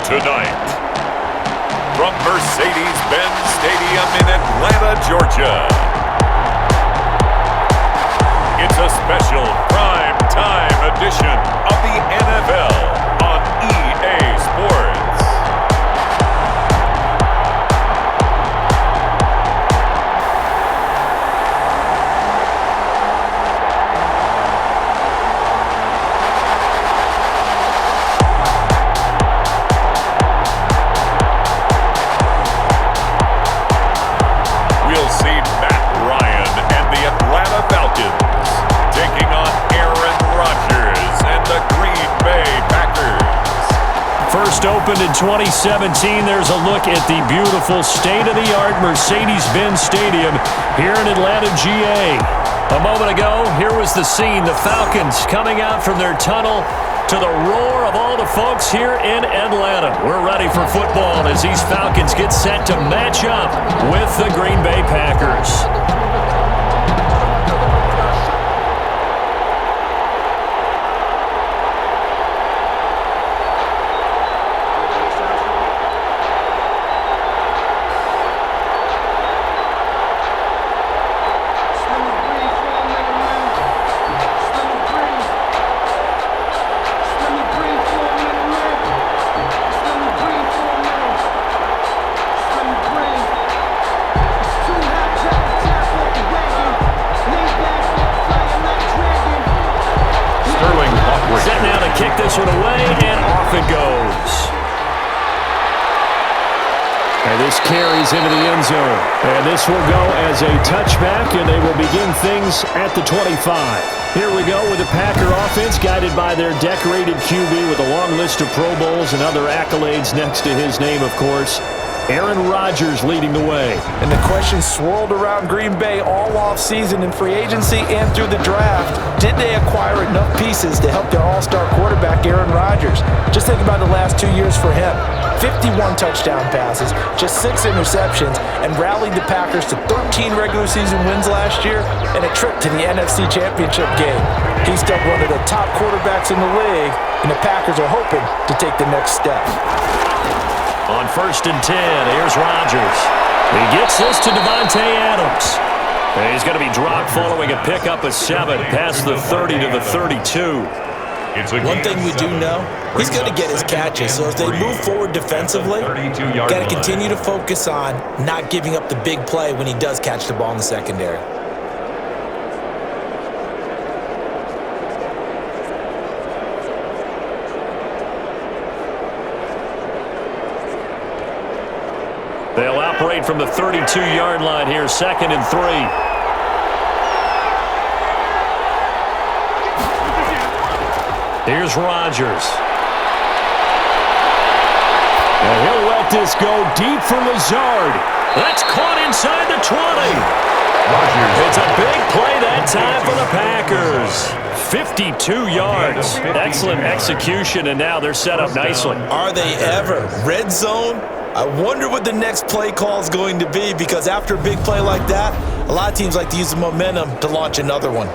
Tonight, from Mercedes-Benz Stadium in Atlanta, Georgia, it's a special prime time edition of the NFL on EA Sports. We'll see Matt Ryan and the Atlanta Falcons taking on Aaron Rodgers and the Green Bay Packers. First opened in 2017, there's a look at the beautiful state-of-the-art Mercedes-Benz Stadium here in Atlanta, GA. A moment ago, here was the scene. The Falcons coming out from their tunnel to the roar of all the folks here in Atlanta. We're ready for football as these Falcons get set to match up with the Green Bay Packers. Set now to kick this one away, and off it goes. And this carries into the end zone. And this will go as a touchback, and they will begin things at the 25. Here we go with the Packer offense, guided by their decorated QB with a long list of Pro Bowls and other accolades next to his name, of course. Aaron Rodgers leading the way. And the question swirled around Green Bay all offseason in free agency and through the draft. Did they acquire enough pieces to help their all-star quarterback, Aaron Rodgers? Just think about the last 2 years for him. 51 touchdown passes, just 6 interceptions, and rallied the Packers to 13 regular season wins last year and a trip to the NFC Championship game. He's still one of the top quarterbacks in the league, and the Packers are hoping to take the next step. On 1st and 10, here's Rodgers. He gets this to Davante Adams. And he's going to be dropped following a pickup of 7 past the 30 to the 32. One thing we do know, he's going to get his catches. So as they move forward defensively, got to continue to focus on not giving up the big play when he does catch the ball in the secondary. They'll operate from the 32-yard line here, 2nd and 3. Here's Rodgers. And he'll let this go deep for Lazard. That's caught inside the 20. It's a big play that time for the Packers. 52 yards. Excellent execution, and now they're set up nicely. Are they ever? Red zone? I wonder what the next play call is going to be, because after a big play like that, a lot of teams like to use the momentum to launch another one.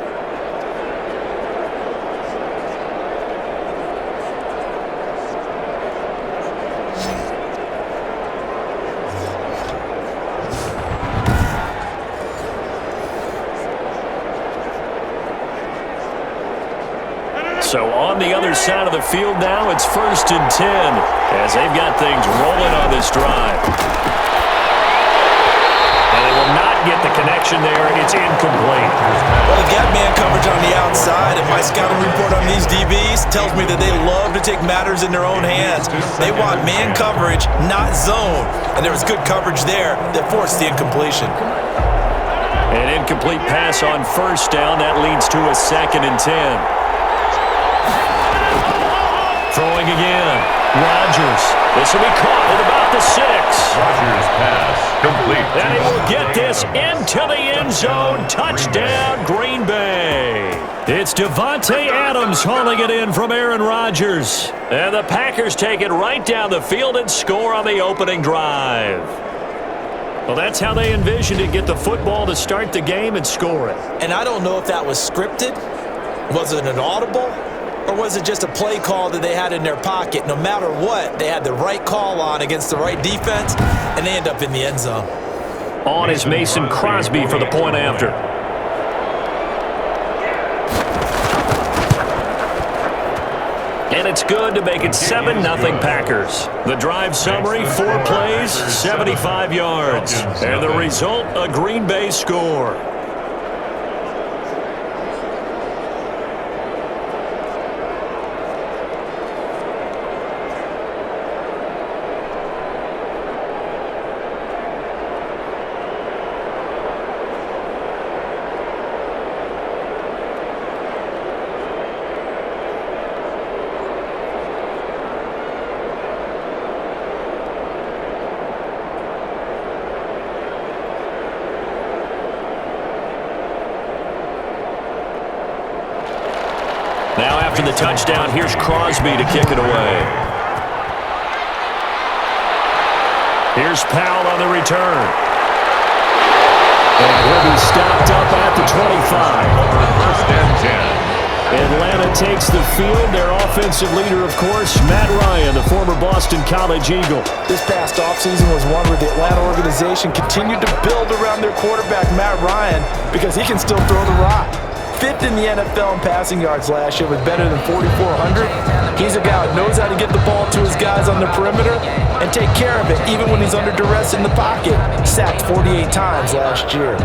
So on the other side of the field now, it's 1st and 10 as they've got things rolling on this drive. And they will not get the connection there. It's incomplete. Well, they got man coverage on the outside, and my scouting report on these DBs tells me that they love to take matters in their own hands. They want man coverage, not zone. And there was good coverage there that forced the incompletion. An incomplete pass on 1st down. That leads to a 2nd and 10. Throwing again. Rodgers. This will be caught at about the 6. Rodgers pass complete. And he will get this into the end zone. Touchdown, Green Bay. It's Davante Adams hauling it in from Aaron Rodgers. And the Packers take it right down the field and score on the opening drive. Well, that's how they envisioned it. Get the football to start the game and score it. And I don't know if that was scripted. Was it an audible? Or was it just a play call that they had in their pocket? No matter what, they had the right call on against the right defense, and they end up in the end zone. On is Mason Crosby for the point after. And it's good to make it 7-0 Packers. The drive summary, 4 plays, 75 yards. And the result, a Green Bay score. Now after the touchdown, here's Crosby to kick it away. Here's Powell on the return. And he'll be stopped up at the 25. First and 10. Atlanta takes the field. Their offensive leader, of course, Matt Ryan, the former Boston College Eagle. This past offseason was one where the Atlanta organization continued to build around their quarterback, Matt Ryan, because he can still throw the rock. 5th in the NFL in passing yards last year with better than 4,400. He's a guy who knows how to get the ball to his guys on the perimeter and take care of it even when he's under duress in the pocket. Sacked 48 times last year.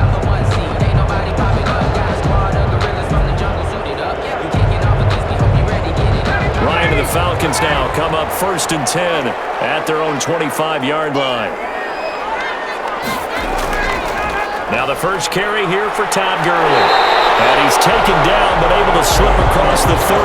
Ryan and the Falcons now come up 1st and 10 at their own 25-yard line. Now the first carry here for Todd Gurley. And he's taken down, but able to slip across the 35.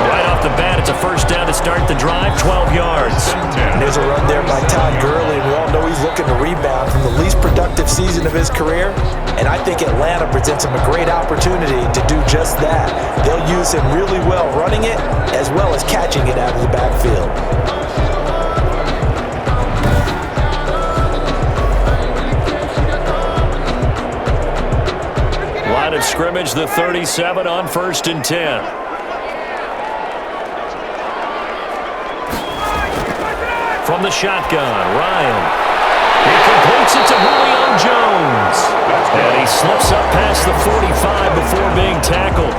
Right off the bat, it's a first down to start the drive, 12 yards. There's a run there by Todd Gurley. We all know he's looking to rebound from the least productive season of his career. And I think Atlanta presents him a great opportunity to do just that. They'll use him really well running it, as well as catching it out of the backfield. Line of scrimmage, the 37 on 1st and 10. From the shotgun, Ryan. He completes it to Julio Jones. And he slips up past the 45 before being tackled.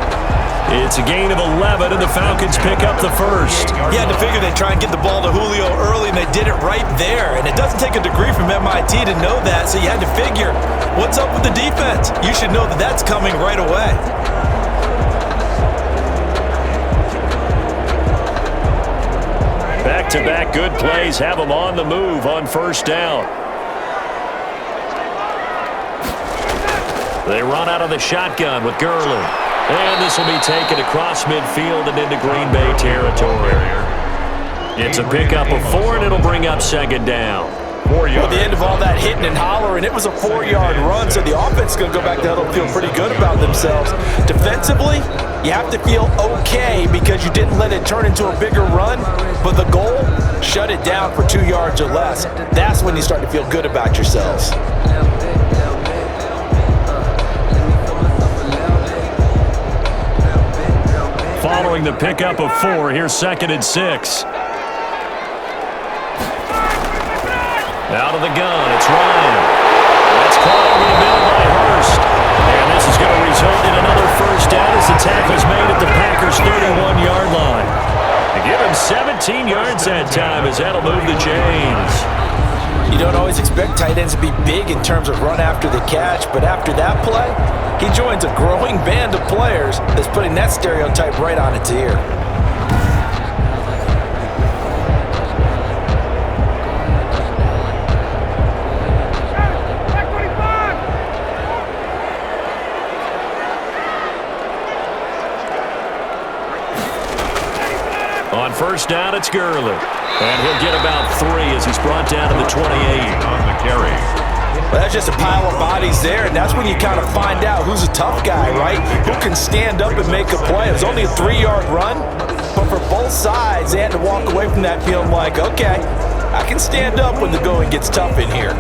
It's a gain of 11, and the Falcons pick up the first. You had to figure they'd try and get the ball to Julio early, and they did it right there. And it doesn't take a degree from MIT to know that, so you had to figure, what's up with the defense? You should know that that's coming right away. Back-to-back good plays have them on the move on 1st down. They run out of the shotgun with Gurley. And this will be taken across midfield and into Green Bay territory. It's a pickup of 4, and it'll bring up 2nd down. 4 yards. At the end of all that hitting and hollering, it was a 4-yard run, so the offense is going to go back to huddle and feel pretty good about themselves. Defensively, you have to feel okay because you didn't let it turn into a bigger run, but the goal, shut it down for 2 yards or less. That's when you start to feel good about yourselves. Following the pickup of 4, here's 2nd and 6. Out of the gun, it's Ryan. That's caught over the middle by Hurst. And this is going to result in another first down as the tackle's made at the Packers' 31-yard line. They give him 17 yards that time as that'll move the chains. You don't always expect tight ends to be big in terms of run after the catch, but after that play, he joins a growing band of players that's putting that stereotype right on its ear. On 1st down, it's Gurley. And he'll get about 3 as he's brought down to the 28. On the carry. Well, that's just a pile of bodies there, and that's when you kind of find out who's a tough guy, right? Who can stand up and make a play. It was only a 3-yard run, but for both sides, they had to walk away from that feeling like, okay, I can stand up when the going gets tough in here.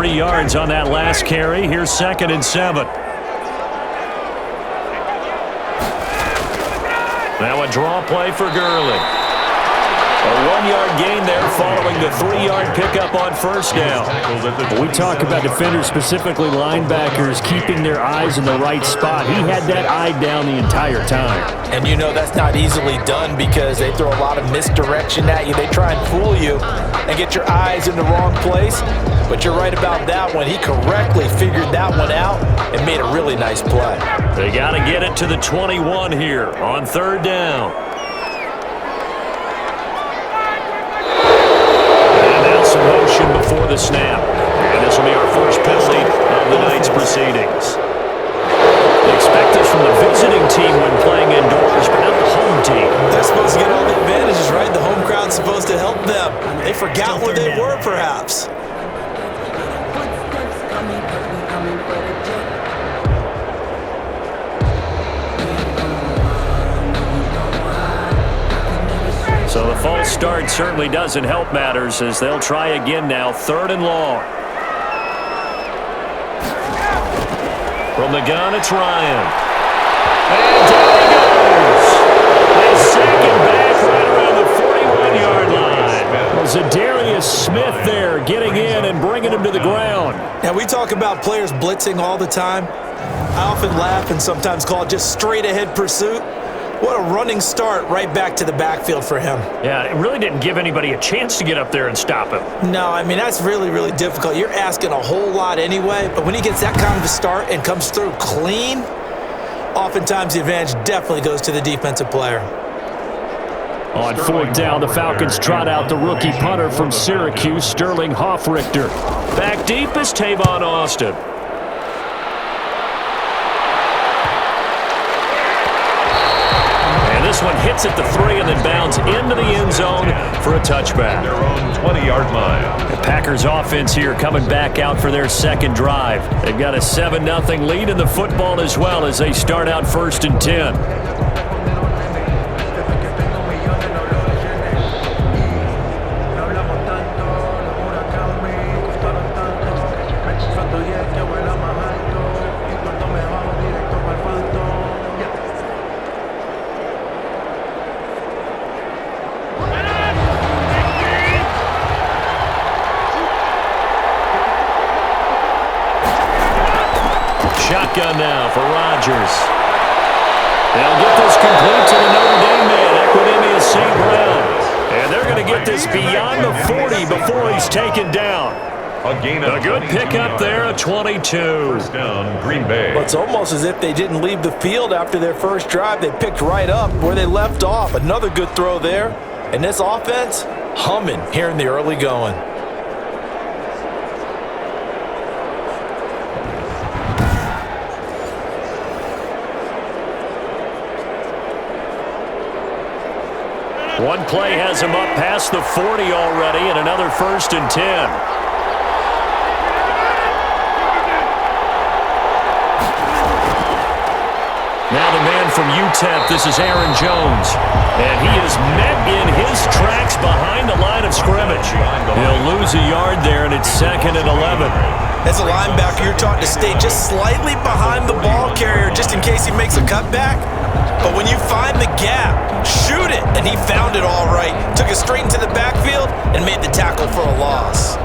3 yards on that last carry. Here's 2nd and 7. Now a draw play for Gurley. A 1-yard gain there following the 3-yard pickup on first down. We talk about defenders, specifically linebackers, keeping their eyes in the right spot. He had that eye down the entire time. And you know that's not easily done because they throw a lot of misdirection at you. They try and fool you and get your eyes in the wrong place. But you're right about that one. He correctly figured that one out and made a really nice play. They got to get it to the 21 here on 3rd down. Some motion before the snap. And this will be our first penalty of the night's proceedings. They expect this from the visiting team when playing indoors, but not the home team. They're supposed to get all the advantages, right? The home crowd's supposed to help them. They forgot where they were, perhaps. So the false start certainly doesn't help matters as they'll try again now, 3rd and long. From the gun, it's Ryan. And down he goes. They sack him back right around the 41-yard line. Was Zadarius Smith there getting in and bringing him to the ground. Now, we talk about players blitzing all the time. I often laugh and sometimes call it just straight-ahead pursuit. What a running start right back to the backfield for him. Yeah, it really didn't give anybody a chance to get up there and stop him. No, I mean, that's really, really difficult. You're asking a whole lot anyway, but when he gets that kind of a start and comes through clean, oftentimes the advantage definitely goes to the defensive player. On 4th down, the Falcons trot out the rookie punter from Syracuse, Sterling Hoffrichter. Back deep is Tavon Austin. This one hits at the 3 and then bounds into the end zone for a touchback. Their own 20-yard line. The Packers offense here coming back out for their 2nd drive. They've got a 7-0 lead in the football as well as they start out 1st and 10. Shotgun now for Rodgers. They'll get this complete to the Notre Dame man, Equinemius St. Brown. And they're going to get this beyond the 40 before he's taken down. A good pickup there, a 22. First down, Green Bay. Well, it's almost as if they didn't leave the field after their first drive. They picked right up where they left off. Another good throw there. And this offense, humming here in the early going. One play has him up past the 40 already, and another 1st and 10. Now the man from UTEP, this is Aaron Jones. And he is met in his tracks behind the line of scrimmage. He'll lose a yard there, and it's 2nd and 11. As a linebacker, you're taught to stay just slightly behind the ball carrier just in case he makes a cutback. But when you find the gap, shoot it. And he found it all right. Took it straight into the backfield and made the tackle for a loss.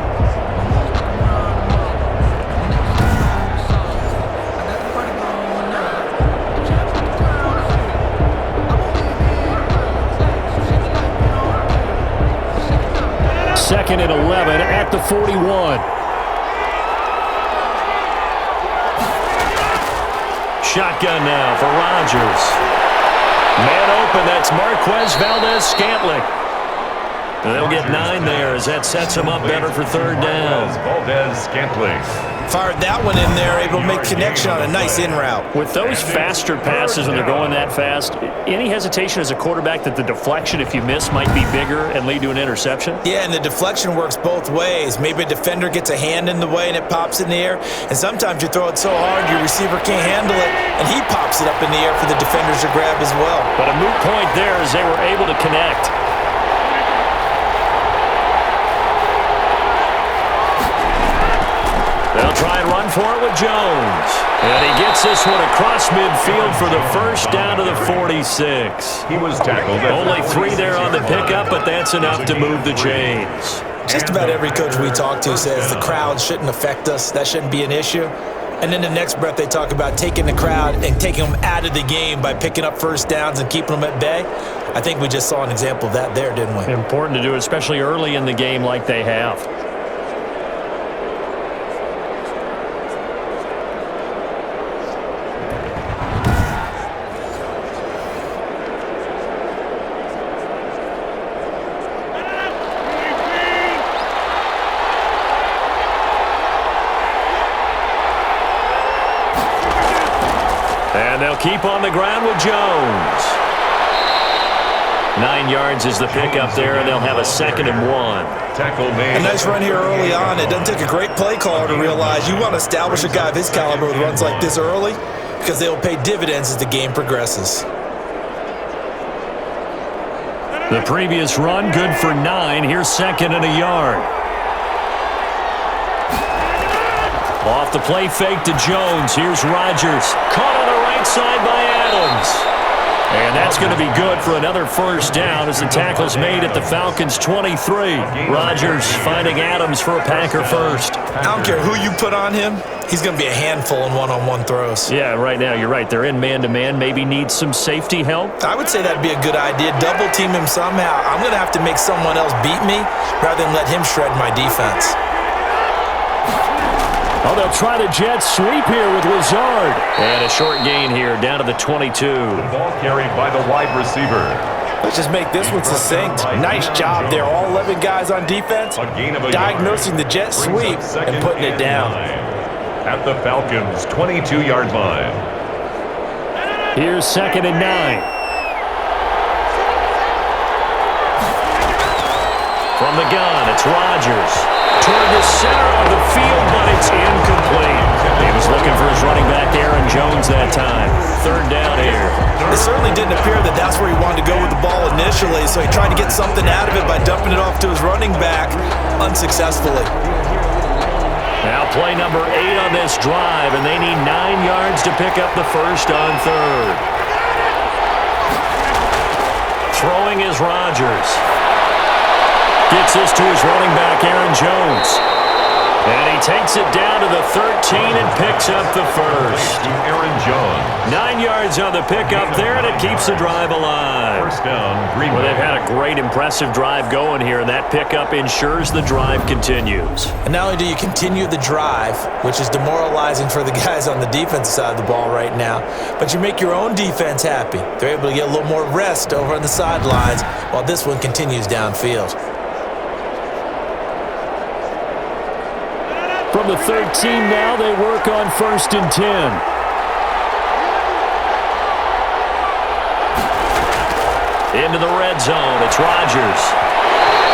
Second and 11 at the 41. Shotgun now for Rodgers. Man open, that's Marquez Valdez-Scantling. They'll get 9 there as that sets them up better for 3rd down. Valdez-Scantling. Fired that one in there, able to make connection on a nice in route. With those faster passes when they're going that fast, any hesitation as a quarterback that the deflection, if you miss, might be bigger and lead to an interception? Yeah, and the deflection works both ways. Maybe a defender gets a hand in the way and it pops in the air, and sometimes you throw it so hard your receiver can't handle it, and he pops it up in the air for the defenders to grab as well. But a moot point there as they were able to connect. They'll try and run for it with Jones. And he gets this one across midfield for the first down to the 46. He was tackled. Only 3 there on the pickup, but that's enough to move the chains. Just about every coach we talk to says the crowd shouldn't affect us. That shouldn't be an issue. And then the next breath they talk about taking the crowd and taking them out of the game by picking up first downs and keeping them at bay. I think we just saw an example of that there, didn't we? Important to do, especially early in the game like they have. And they'll keep on the ground with Jones. 9 yards is the pickup there, and they'll have a 2nd and 1. Tackle made. A nice run here early on. It doesn't take a great play caller to realize you want to establish a guy of his caliber with runs like this early because they will pay dividends as the game progresses. The previous run, good for 9. Here's 2nd and a yard. Off the play fake to Jones. Here's Rodgers. Caught on the right side by Adams. And that's going to be good for another first down as the tackle's made at the Falcons' 23. Rodgers finding Adams for a Packer first. I don't care who you put on him. He's going to be a handful in one-on-one throws. Yeah, right now you're right. They're in man-to-man. Maybe need some safety help. I would say that'd be a good idea. Double team him somehow. I'm going to have to make someone else beat me rather than let him shred my defense. Oh, they'll try the jet sweep here with Lazard. And a short gain here, down to the 22. The ball carried by the wide receiver. Let's just make this one succinct. Nice job there. All 11 guys on defense, diagnosing the jet sweep and putting it down. At the Falcons' 22-yard line. Here's 2nd and 9. From the gun, it's Rodgers. Toward the center of the field, but it's incomplete. He was looking for his running back, Aaron Jones, that time. 3rd down here. It certainly didn't appear that that's where he wanted to go with the ball initially, so he tried to get something out of it by dumping it off to his running back unsuccessfully. Now play number 8 on this drive, and they need 9 yards to pick up the first on 3rd. Throwing is Rodgers. Gets this to his running back, Aaron Jones. And he takes it down to the 13 and picks up the first. Aaron Jones. 9 yards on the pickup there, and it keeps the drive alive. First down, Green Well, Bay. they've had a great, impressive drive going here, and that pickup ensures the drive continues. And not only do you continue the drive, which is demoralizing for the guys on the defensive side of the ball right now, but you make your own defense happy. They're able to get a little more rest over on the sidelines while this one continues downfield. From the 13 now, they work on 1st and 10. Into the red zone, it's Rodgers.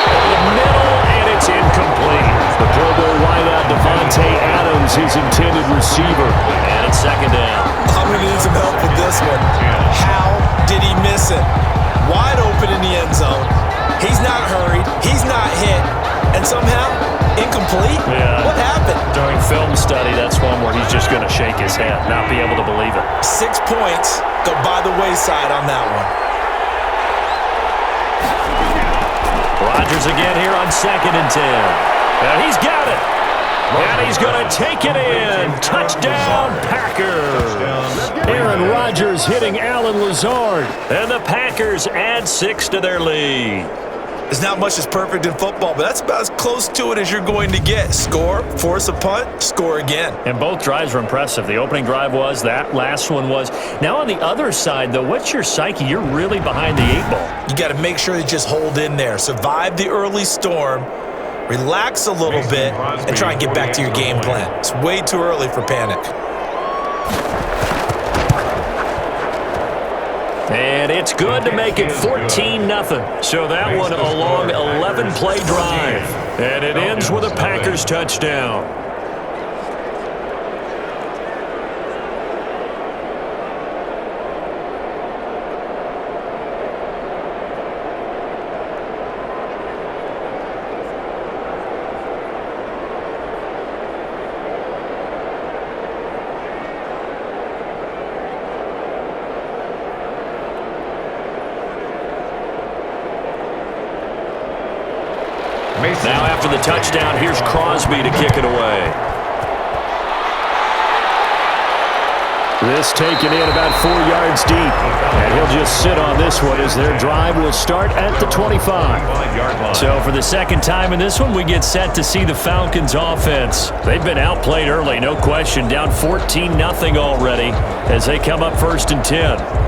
Over the middle, and it's incomplete. The Pro Bowl wideout Devontae Adams, his intended receiver. And it's 2nd down. I'm going to need some help with this one. How did he miss it? Wide open in the end zone. He's not hurried. He's not hit. And somehow, incomplete? Yeah. What happened? During film study, that's one where he's just going to shake his head, not be able to believe it. 6 points go by the wayside on that one. Rodgers again here on 2nd and 10. And he's got it. And he's going to take it in. Touchdown, Packers. Aaron Rodgers hitting Alan Lazard. And the Packers add 6 to their lead. There's not much that's perfect in football, but that's about as close to it as you're going to get. Score, force a punt, score again. And both drives were impressive. The opening drive was, that last one was. Now on the other side, though, what's your psyche? You're really behind the 8 ball. You got to make sure you just hold in there. Survive the early storm, relax a little bit, and try and get back to your game plan. It's way too early for panic. And it's good to make it 14-0. So that one a long 11-play drive. And it ends with a Packers touchdown. Now after the touchdown, here's Crosby to kick it away. This taken in about 4 yards deep. And he'll just sit on this one as their drive will start at the 25. So for the second time in this one, we get set to see the Falcons offense. They've been outplayed early, no question. Down 14-0 already as they come up 1st and 10.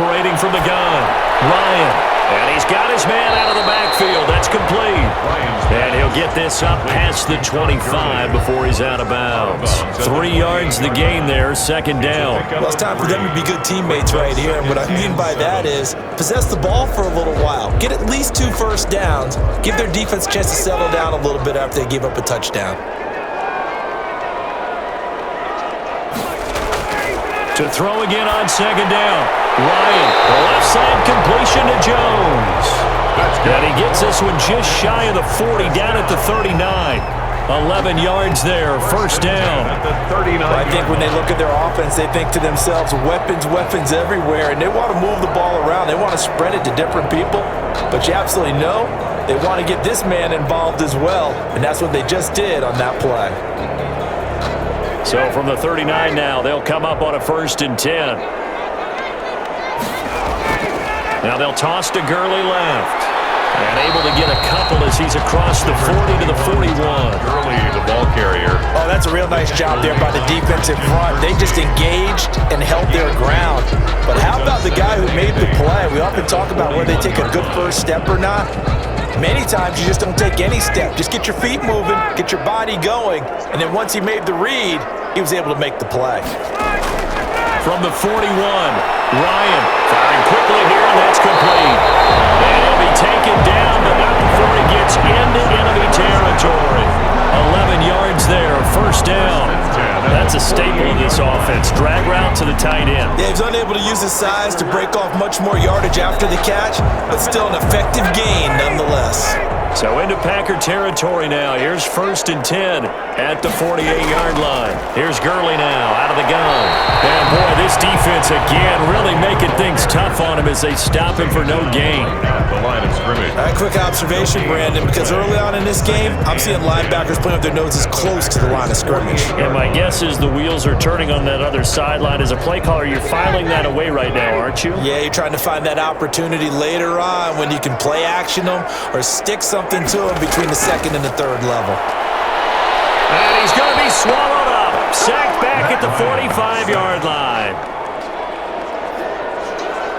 Operating from the gun, Ryan. And he's got his man out of the backfield. That's complete. And he'll get this up past the 25 before he's out of bounds. 3 yards the gain there, 2nd down. Well, it's time for them to be good teammates right here. And what I mean by that is possess the ball for a little while. Get at least 2 first downs. Give their defense a chance to settle down a little bit after they give up a touchdown. To throw again on 2nd down. Ryan, left side completion to Jones. And he gets this one just shy of the 40, down at the 39. 11 yards there, 1st down. I think when they look at their offense, they think to themselves, weapons everywhere, and they want to move the ball around. They want to spread it to different people, but you absolutely know they want to get this man involved as well, and that's what they just did on that play. So from the 39 now, they'll come up on a 1st and 10. Now they'll toss to Gurley left. And able to get a couple as he's across the 40 to the 41. Gurley, the ball carrier. Oh, that's a real nice job there by the defensive front. They just engaged and held their ground. But how about the guy who made the play? We often talk about whether they take a good first step or not. Many times you just don't take any step. Just get your feet moving, get your body going, and then once he made the read, he was able to make the play. From the 41, Ryan firing quickly here, and that's complete. And he'll be taken down, but not before he gets into enemy territory. 11 yards there, 1st down. That's a staple of this offense. Drag route to the tight end. Yeah, he's unable to use his size to break off much more yardage after the catch, but still an effective gain nonetheless. So into Packer territory now. Here's 1st and 10 at the 48-yard line. Here's Gurley now out of the gun. And boy, this defense again really making things tough on him as they stop him for no gain. At the line of scrimmage. All right, quick observation, Brandon, because early on in this game, I'm seeing linebackers putting up their noses close to the line of scrimmage. And my guess is the wheels are turning on that other sideline. As a play caller, you're filing that away right now, aren't you? Yeah, you're trying to find that opportunity later on when you can play action them or stick something to them between the 2nd and the 3rd level. And he's going to be swallowed up. Sacked back at the 45-yard line.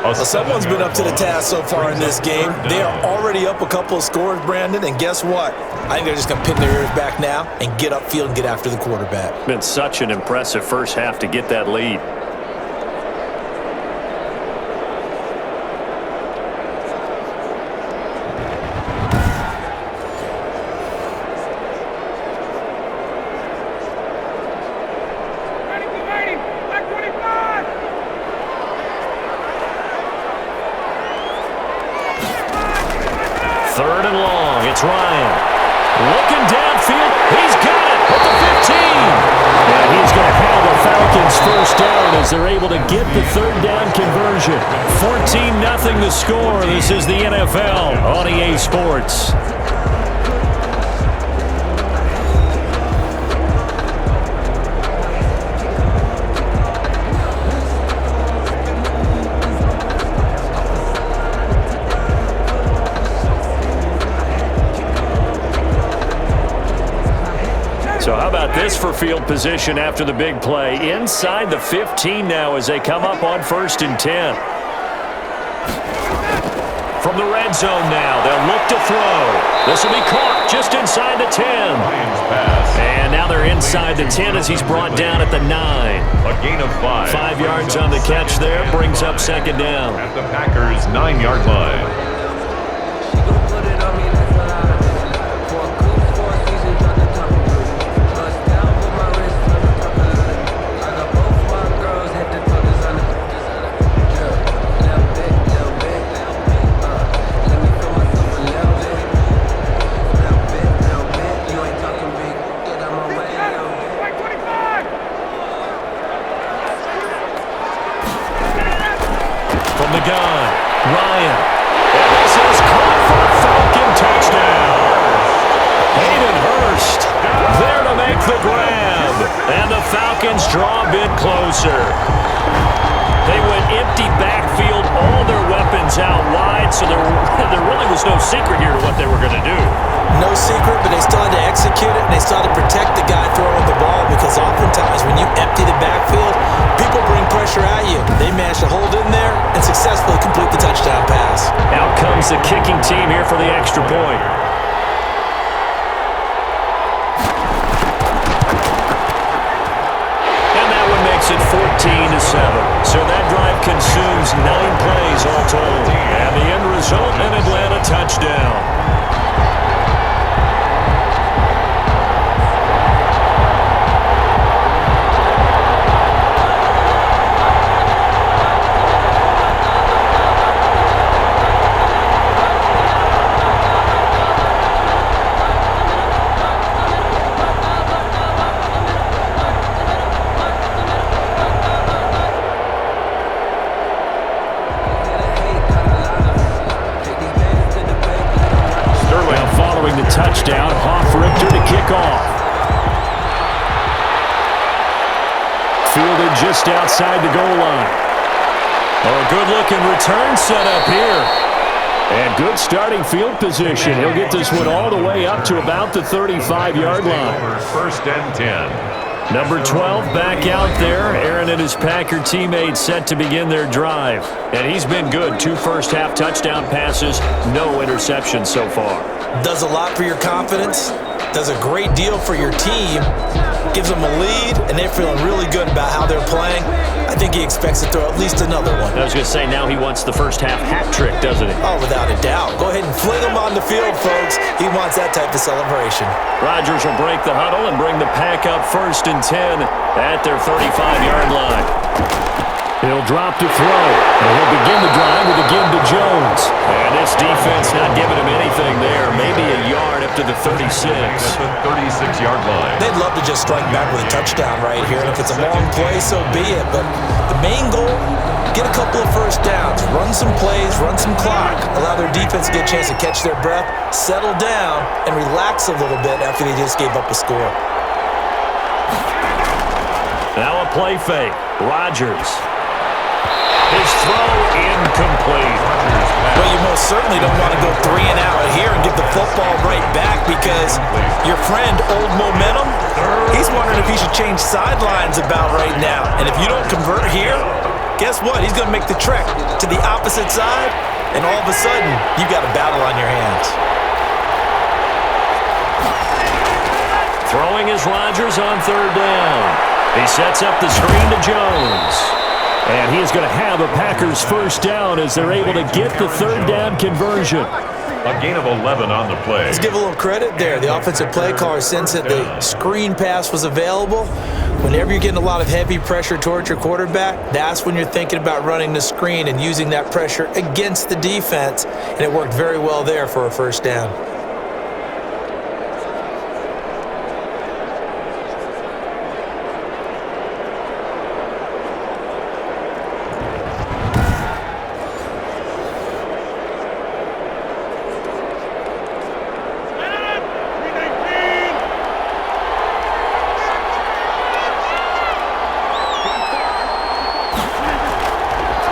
Well, someone's been up to the task so far in this game. They are already up a couple of scores, Brandon, and guess what? I think they're just going to pin their ears back now and get upfield and get after the quarterback. Been such an impressive first half to get that lead. It's Ryan. Looking downfield. He's got it at the 15. And he's going to have the Falcons 1st down as they're able to get the 3rd down conversion. 14-0 the score. This is the NFL on EA Sports. So how about this for field position after the big play? Inside the 15 now as they come up on 1st and 10. From the red zone now, they'll look to throw. This will be caught just inside the 10. And now they're inside the 10 as he's brought down at the 9. A gain of 5. 5 yards on the catch there, brings up 2nd down. At the Packers' 9-yard line. Falcons draw a bit closer. They went empty backfield, all their weapons out wide, so there really was no secret here to what they were going to do. No secret, but they still had to execute it, and they still had to protect the guy throwing the ball, because oftentimes when you empty the backfield, people bring pressure at you. They managed to hold in there and successfully complete the touchdown pass. Out comes the kicking team here for the extra point. It 14-7. So that drive consumes 9 plays all told. And the end result, an Atlanta touchdown. Touchdown, Hoff-Richter to kick off. Fielded just outside the goal line. Oh, good-looking return set up here. And good starting field position. He'll get this one all the way up to about the 35-yard line. First and 10. Number 12 back out there. Aaron and his Packer teammates set to begin their drive. And he's been good. 2 first-half touchdown passes, no interceptions so far. Does a lot for your confidence, does a great deal for your team, gives them a lead, and they're feeling really good about how they're playing. I think he expects to throw at least another one. I was going to say, now he wants the first-half hat trick, doesn't he? Oh, without a doubt. Go ahead and fling him on the field, folks. He wants that type of celebration. Rodgers will break the huddle and bring the pack up 1st and 10 at their 35-yard line. He'll drop to throw, and he'll begin the drive with a give to Jones. And this defense not giving him anything there. Maybe a yard up to the 36. At the 36-yard line. They'd love to just strike back with a touchdown right here, and if it's a long play, so be it. But the main goal, get a couple of first downs, run some plays, run some clock, allow their defense to get a chance to catch their breath, settle down, and relax a little bit after they just gave up a score. Now a play fake. Rodgers. His throw incomplete. Well, you most certainly don't want to go 3 and out here and give the football right back, because your friend, Old Momentum, he's wondering if he should change sidelines about right now. And if you don't convert here, guess what? He's going to make the trek to the opposite side, and all of a sudden, you've got a battle on your hands. Throwing is Rodgers on 3rd down. He sets up the screen to Jones. And he is going to have a Packers first down as they're able to get the 3rd down conversion. A gain of 11 on the play. Let's give a little credit there. The offensive play caller, since that the screen pass was available, whenever you're getting a lot of heavy pressure towards your quarterback, that's when you're thinking about running the screen and using that pressure against the defense. And it worked very well there for a first down.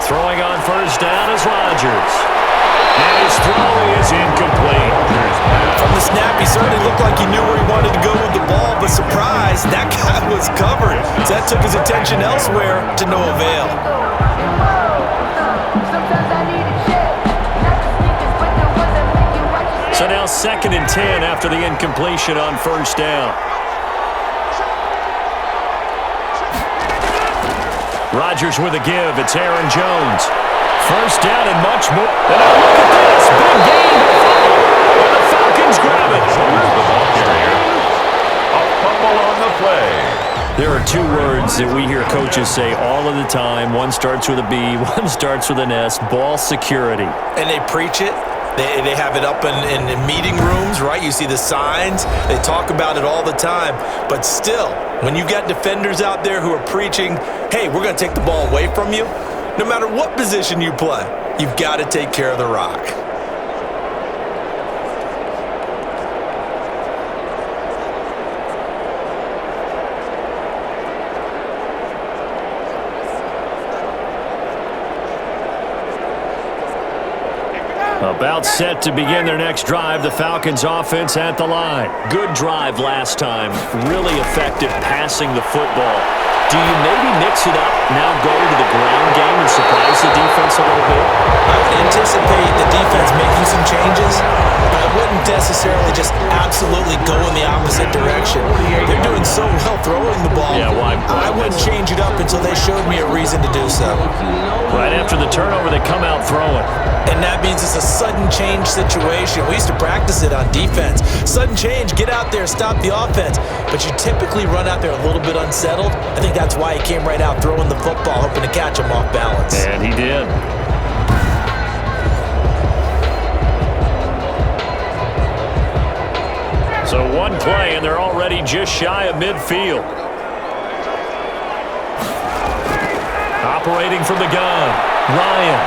Throwing on first down is Rodgers. And his throw is incomplete. From the snap, he certainly looked like he knew where he wanted to go with the ball, but surprise, that guy was covered. So that took his attention elsewhere to no avail. So now 2nd and 10 after the incompletion on first down. Rodgers with a give. It's Aaron Jones. First down and much more. And now look at this. Big gain to follow. And the Falcons grab it. Here's the ball carrier. A fumble on the play. There are 2 words that we hear coaches say all of the time. One starts with a B, one starts with an S. Ball security. And they preach it. They have it up in meeting rooms, right? You see the signs. They talk about it all the time. But still, when you've got defenders out there who are preaching, hey, we're going to take the ball away from you, no matter what position you play, you've got to take care of the rock. About set to begin their next drive, the Falcons offense at the line. Good drive last time. Really effective passing the football. Do you maybe mix it up, now go to the ground game and surprise the defense a little bit? I would anticipate the defense making some changes, but I wouldn't necessarily just absolutely go in the opposite direction. They're doing so well throwing the ball. Yeah, why? I wouldn't change it up until they showed me a reason to do so. Right after the turnover, they come out throwing. And that means it's a sudden change situation. We used to practice it on defense. Sudden change, get out there, stop the offense. But you typically run out there a little bit unsettled. I think that's why he came right out throwing the football, hoping to catch him off balance. And he did. So one play, and they're already just shy of midfield. Operating from the gun, Ryan.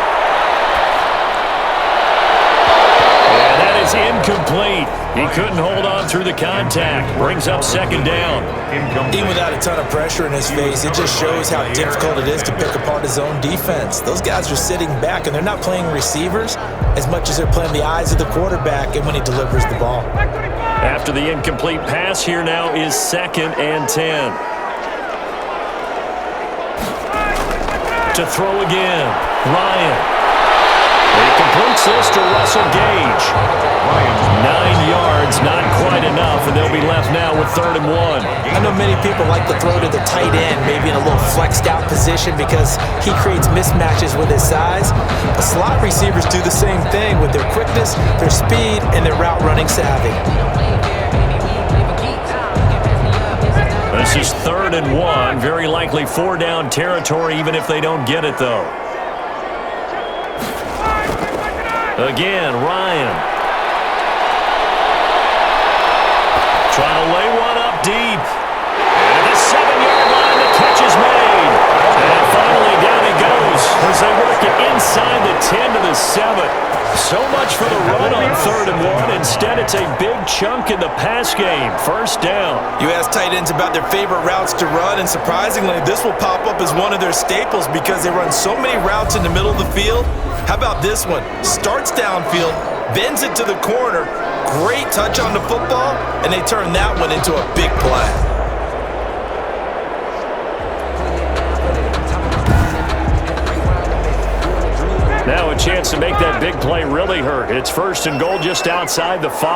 And that is incomplete. He couldn't hold on through the contact. Brings up second down. Even without a ton of pressure in his face, it just shows how difficult it is to pick apart his own defense. Those guys are sitting back, and they're not playing receivers as much as they're playing the eyes of the quarterback and when he delivers the ball. After the incomplete pass, here now is 2nd and 10. To throw again, Ryan. He completes this to Russell Gage. 9 yards, not quite enough, and they'll be left now with 3rd and 1. I know many people like to throw to the tight end, maybe in a little flexed out position because he creates mismatches with his size. But slot receivers do the same thing with their quickness, their speed, and their route running savvy. This is 3rd and 1, very likely 4-down territory even if they don't get it though. Again, Ryan. Trying to lay one up deep. And the 7-yard line, the catch is made. And finally down it goes as they work it inside the 10 to the 7. So much for the run on 3rd and 1. Instead, it's a big chunk in the pass game. 1st down. You ask tight ends about their favorite routes to run, and surprisingly, this will pop up as one of their staples because they run so many routes in the middle of the field. How about this one? Starts downfield, bends it to the corner, great touch on the football, and they turn that one into a big play. Now a chance to make that big play really hurt. It's 1st and goal just outside the 5.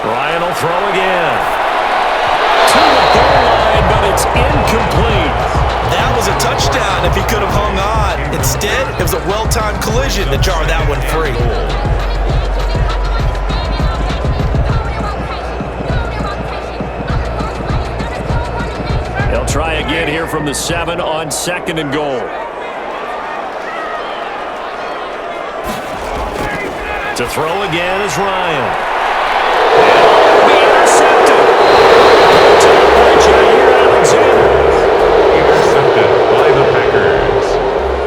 Ryan will throw again. To the goal line, but it's incomplete. That was a touchdown if he could have hung on. Instead, it was a well-timed collision to jar that one free. They'll try again here from the 7 on 2nd and goal. To throw again is Ryan. And he intercepted. Intercepted by the Packers.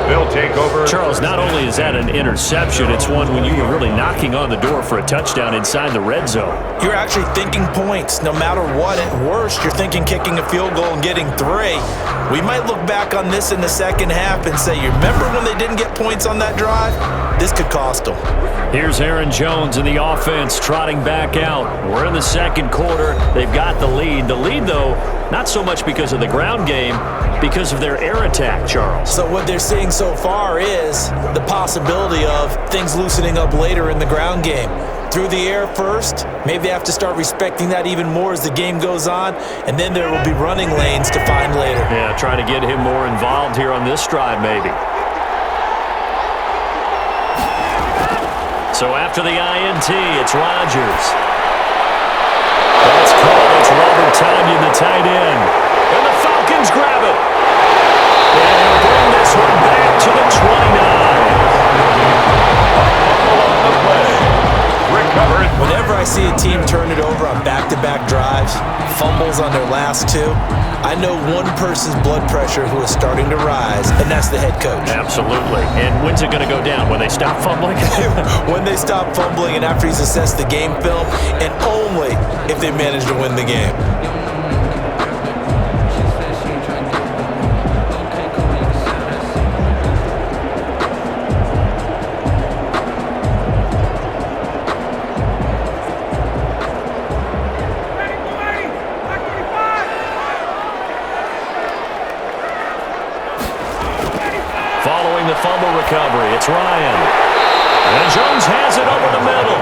They'll take over. Charles, not only is that an interception, it's one when you were really knocking on the door for a touchdown inside the red zone. You're actually thinking points. No matter what, at worst, you're thinking kicking a field goal and getting 3. We might look back on this in the second half and say, you remember when they didn't get points on that drive? This could cost them. Here's Aaron Jones in the offense trotting back out. We're in the 2nd quarter. They've got the lead. The lead, though, not so much because of the ground game, because of their air attack, Charles. So what they're seeing so far is the possibility of things loosening up later in the ground game. Through the air first, maybe they have to start respecting that even more as the game goes on, and then there will be running lanes to find later. Yeah, trying to get him more involved here on this drive, maybe. So after the INT, it's Rodgers. That's caught. It's Robert Tonyan, the tight end. And the Falcons grab it. And they'll bring this one back to the 29. Whenever I see a team turn it over on back-to-back drives, fumbles on their last 2, I know one person's blood pressure who is starting to rise, and that's the head coach. Absolutely. And when's it going to go down? When they stop fumbling? When they stop fumbling and after he's assessed the game film, and only if they manage to win the game. It's Ryan. And Jones has it over the middle.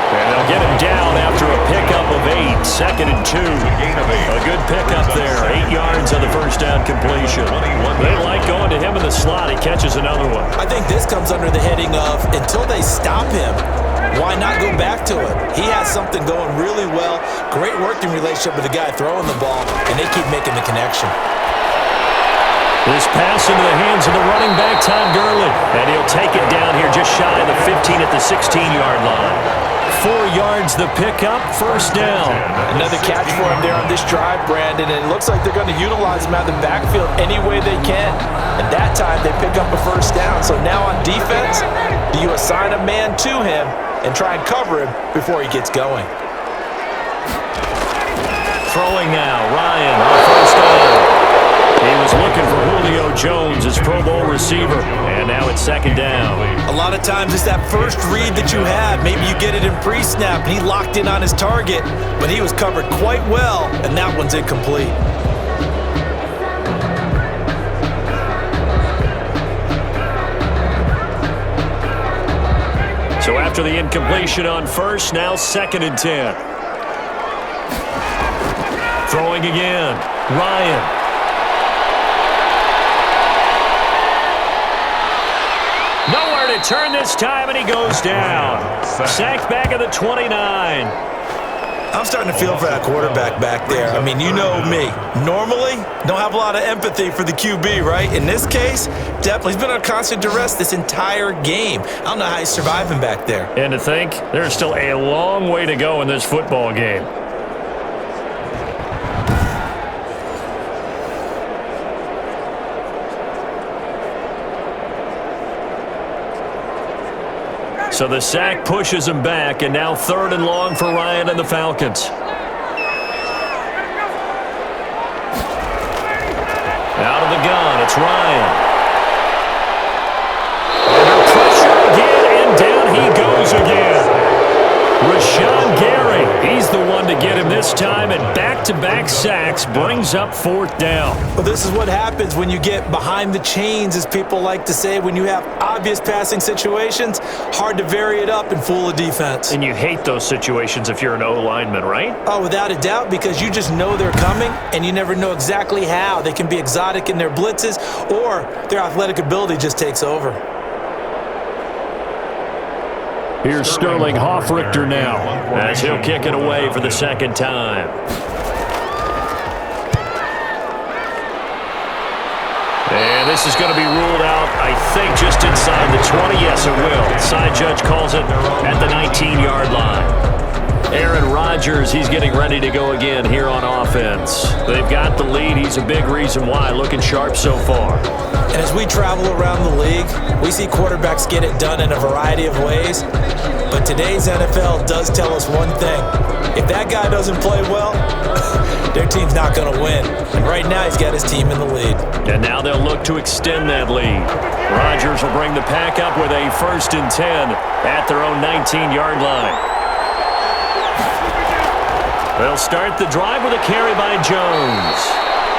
And they'll get him down after a pickup of 8. 2nd and 2. A good pickup there. 8 yards on the first down completion. They like going to him in the slot. He catches another one. I think this comes under the heading of until they stop him, why not go back to him? He has something going really well. Great working relationship with the guy throwing the ball, and they keep making the connection. This pass into the hands of the running back, Todd Gurley. And he'll take it down here just shy of the 15 at the 16-yard line. 4 yards the pickup, first down. Another catch for him there on this drive, Brandon, and it looks like they're going to utilize him out of the backfield any way they can. And that time they pick up a first down. So now on defense, do you assign a man to him and try and cover him before he gets going? Throwing now, Ryan on first down. He was looking for Julio Jones, his Pro Bowl receiver, and now it's 2nd down. A lot of times it's that first read that you have. Maybe you get it in pre-snap, and he locked in on his target, but he was covered quite well, and that one's incomplete. So after the incompletion on first, now 2nd and 10. Throwing again, Ryan. Nowhere to turn this time, and he goes down. Sacked back at the 29. I'm starting to feel for that quarterback back there. I mean, you know me. Normally, don't have a lot of empathy for the QB, right? In this case, definitely. He's been on constant duress this entire game. I don't know how he's surviving back there. And to think, there's still a long way to go in this football game. So the sack pushes him back, and now 3rd and long for Ryan and the Falcons. Out of the gun, it's Ryan. Under pressure again, and down he goes again. Rashawn Gary, he's the one to get him this time, and back-to-back sacks brings up 4th down. Well, this is what happens when you get behind the chains, as people like to say. When you have obvious passing situations, hard to vary it up and fool a defense. And you hate those situations if you're an O-lineman, right? Oh, without a doubt, because you just know they're coming, and you never know exactly how. They can be exotic in their blitzes, or their athletic ability just takes over. Here's Sterling Hoffrichter now, as he'll kick it away for the 2nd time. And this is going to be ruled out, I think, just inside the 20. Yes, it will. Side judge calls it at the 19-yard line. Aaron Rodgers, he's getting ready to go again here on offense. They've got the lead. He's a big reason why. Looking sharp so far. And as we travel around the league, we see quarterbacks get it done in a variety of ways. But today's NFL does tell us one thing. If that guy doesn't play well, their team's not going to win. And right now, he's got his team in the lead. And now they'll look to extend that lead. Rodgers will bring the pack up with a 1st and 10 at their own 19-yard line. They'll start the drive with a carry by Jones.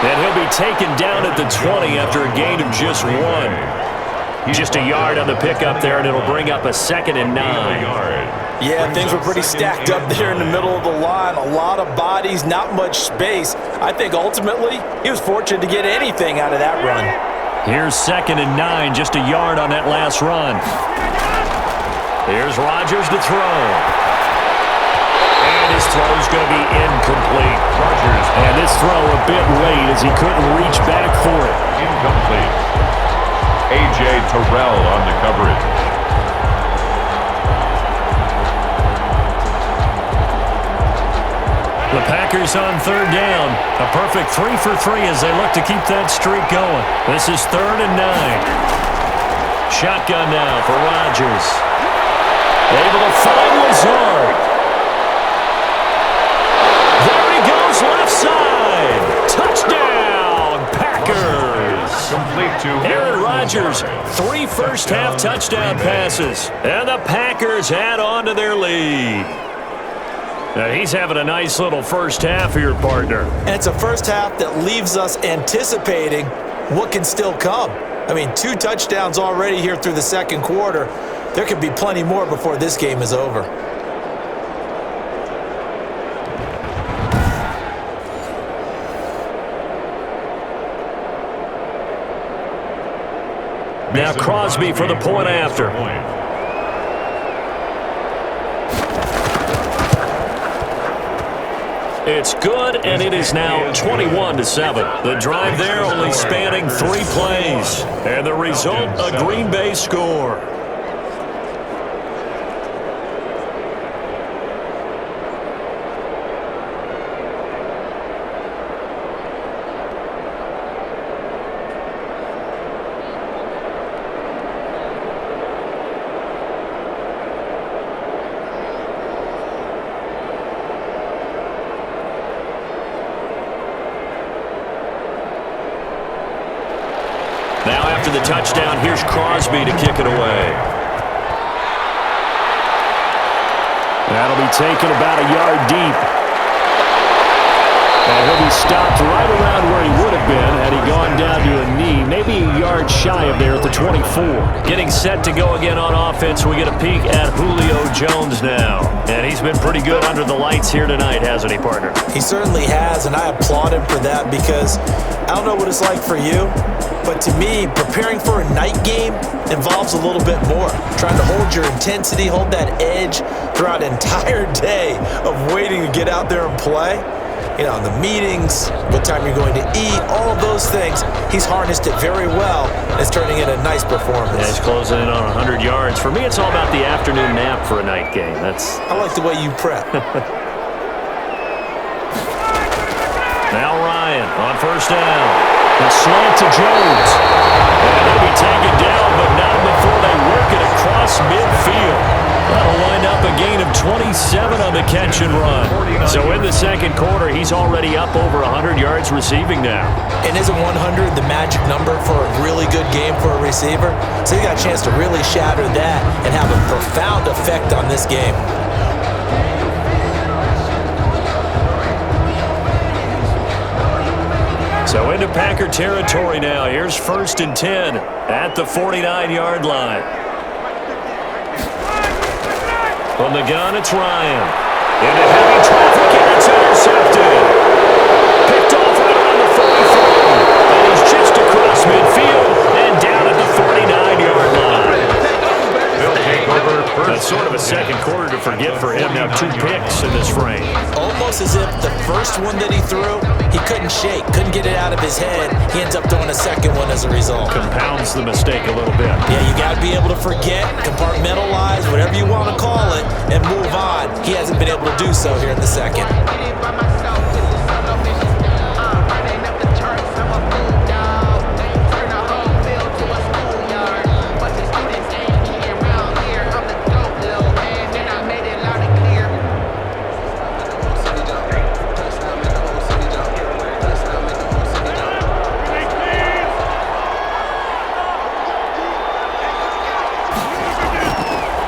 And he'll be taken down at the 20 after a gain of just 1. Just a yard on the pickup there, and it'll bring up a 2nd and 9. Yeah, things were pretty stacked up there in the middle of the line. A lot of bodies, not much space. I think ultimately he was fortunate to get anything out of that run. Here's 2nd and 9, just a yard on that last run. Here's Rodgers to throw. And his throw's going to be incomplete. Rodgers. And this throw a bit late as he couldn't reach back for it. Incomplete. EA Tiburon on the coverage. The Packers on 3rd down. A perfect 3 for 3 as they look to keep that streak going. This is 3rd and 9. Shotgun now for Rodgers. Able to find Lazard. There he goes, left side. Touchdown, Packers. Complete to Aaron Rodgers, 3 first-half touchdown passes. And the Packers add on to their lead. Now he's having a nice little first half here, partner. And it's a first half that leaves us anticipating what can still come. I mean, 2 touchdowns already here through the second quarter. There could be plenty more before this game is over. Now Crosby for the point after. It's good, and it is now 21-7. The drive there only spanning 3 plays. And the result, a Green Bay score. Now after the touchdown, here's Crosby to kick it away. That'll be taken about a yard deep. And he'll be stopped right around where he would have been had he gone down to a knee, maybe a yard shy of there at the 24. Getting set to go again on offense, we get a peek at Julio Jones now. And he's been pretty good under the lights here tonight, hasn't he, partner? He certainly has, and I applaud him for that because I don't know what it's like for you, but to me, preparing for a night game involves a little bit more. Trying to hold your intensity, hold that edge throughout an entire day of waiting to get out there and play. You know, the meetings, what time you're going to eat, all of those things. He's harnessed it very well. It's turning in a nice performance. Yeah, he's closing in on 100 yards. For me, it's all about the afternoon nap for a night game. I like the way you prep. Now Ryan on first down. The slant to Jones. And he'll be taken down, but not before they work it across midfield. That'll wind up a gain of 27 on the catch and run. So in the second quarter, he's already up over 100 yards receiving now. And isn't 100 the magic number for a really good game for a receiver? So he got a chance to really shatter that and have a profound effect on this game. So into Packer territory now. Here's 1st and 10 at the 49-yard line. From the gun, it's Ryan. Into heavy traffic, and it's intercepted. Picked off right around the 44. And he's just across midfield and down at the 49-yard line. They'll take over first. That's sort of a second quarter to forget for him. Now 2 picks in this frame. Almost as if the first one that he threw, he couldn't shake, couldn't get it out of his head. He ends up throwing a second one as a result. Compounds the mistake a little bit. Yeah, you got to be able to forget, compartmentalize, whatever you want to call it, and move on. He hasn't been able to do so here in the second.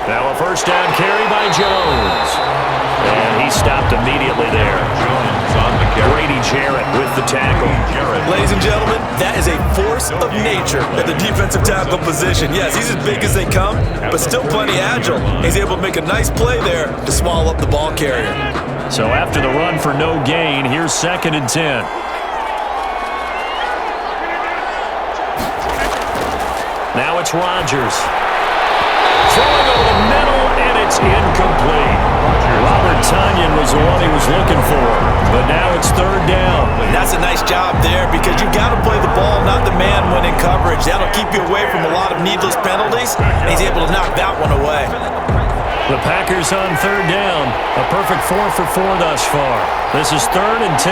Now a first down carry by Jones. And he stopped immediately there. Brady Jarrett with the tackle. Ladies and gentlemen, that is a force of nature at the defensive tackle position. Yes, he's as big as they come, but still plenty agile. He's able to make a nice play there to swallow up the ball carrier. So after the run for no gain, here's 2nd and 10. Now it's Rodgers. Throwing over the middle, and it's incomplete. Robert Tonyan was the one he was looking for, but now it's 3rd down. That's a nice job there because you got to play the ball, not the man when in coverage. That'll keep you away from a lot of needless penalties, and he's able to knock that one away. The Packers on 3rd down. A perfect 4 for 4 thus far. This is 3rd and 10.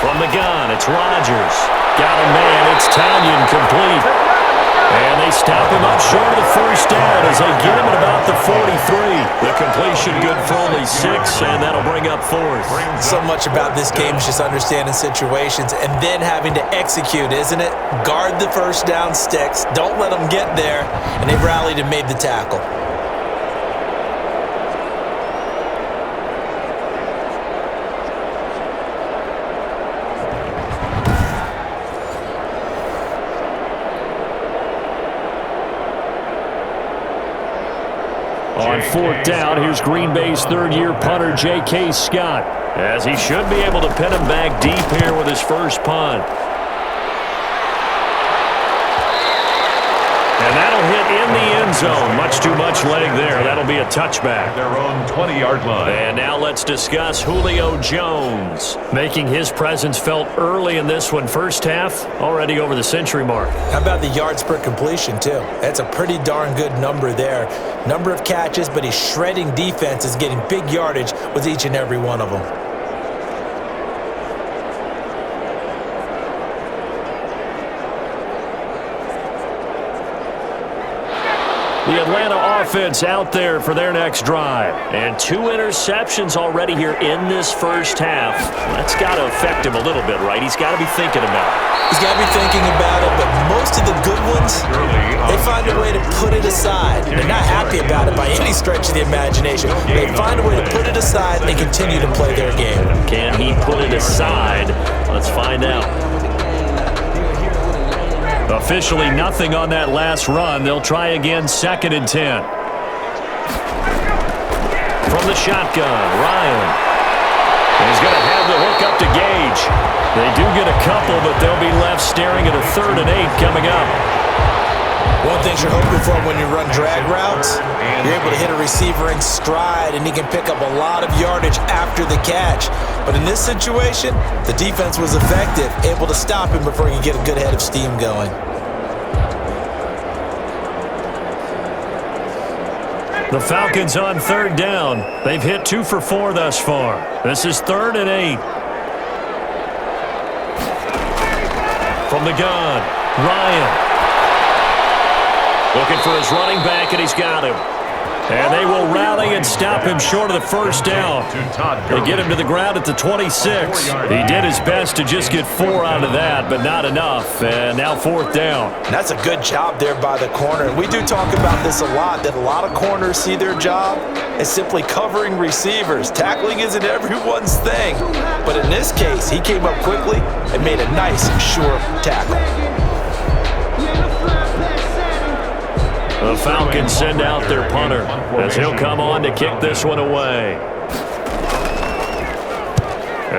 From the gun, it's Rodgers. Got a man, it's Tonyan complete. And they stop him up short of the first down as they get him at about the 43. The completion good for only 6, and that'll bring up 4th. So much about this game is just understanding situations and then having to execute, isn't it? Guard the first down sticks. Don't let them get there. And they've rallied and made the tackle. On fourth down, here's Green Bay's third-year punter, J.K. Scott, as he should be able to pin him back deep here with his first punt. And that'll hit in the end zone. Much too much leg there. That'll be a touchback. Their own 20-yard line. And now let's discuss Julio Jones, making his presence felt early in this one. First half, already over the century mark. How about the yards per completion, too? That's a pretty darn good number there. Number of catches, but he's shredding defenses, getting big yardage with each and every one of them. The Atlanta offense out there for their next drive. And 2 interceptions already here in this first half. That's got to affect him a little bit, right? He's got to be thinking about it. He's got to be thinking about it, but most of the good ones, they find a way to put it aside. They're not happy about it by any stretch of the imagination. They find a way to put it aside and continue to play their game. Can he put it aside? Let's find out. Officially nothing on that last run. They'll try again, 2nd and 10. From the shotgun, Ryan. He's going to have the hook up to Gage. They do get a couple, but they'll be left staring at a 3rd and 8 coming up. One thing you're hoping for when you run drag routes, you're able to hit a receiver in stride, and he can pick up a lot of yardage after the catch. But in this situation, the defense was effective, able to stop him before he could get a good head of steam going. The Falcons on 3rd down. They've hit 2 for 4 thus far. This is 3rd and 8. From the gun, Ryan. Looking for his running back, and he's got him. And they will rally and stop him short of the first down. They get him to the ground at the 26. He did his best to just get 4 out of that, but not enough. And now 4th down. That's a good job there by the corner. We do talk about this a lot, that a lot of corners see their job as simply covering receivers. Tackling isn't everyone's thing. But in this case, he came up quickly and made a nice, sure tackle. The Falcons send out their punter as he'll come on to kick this one away.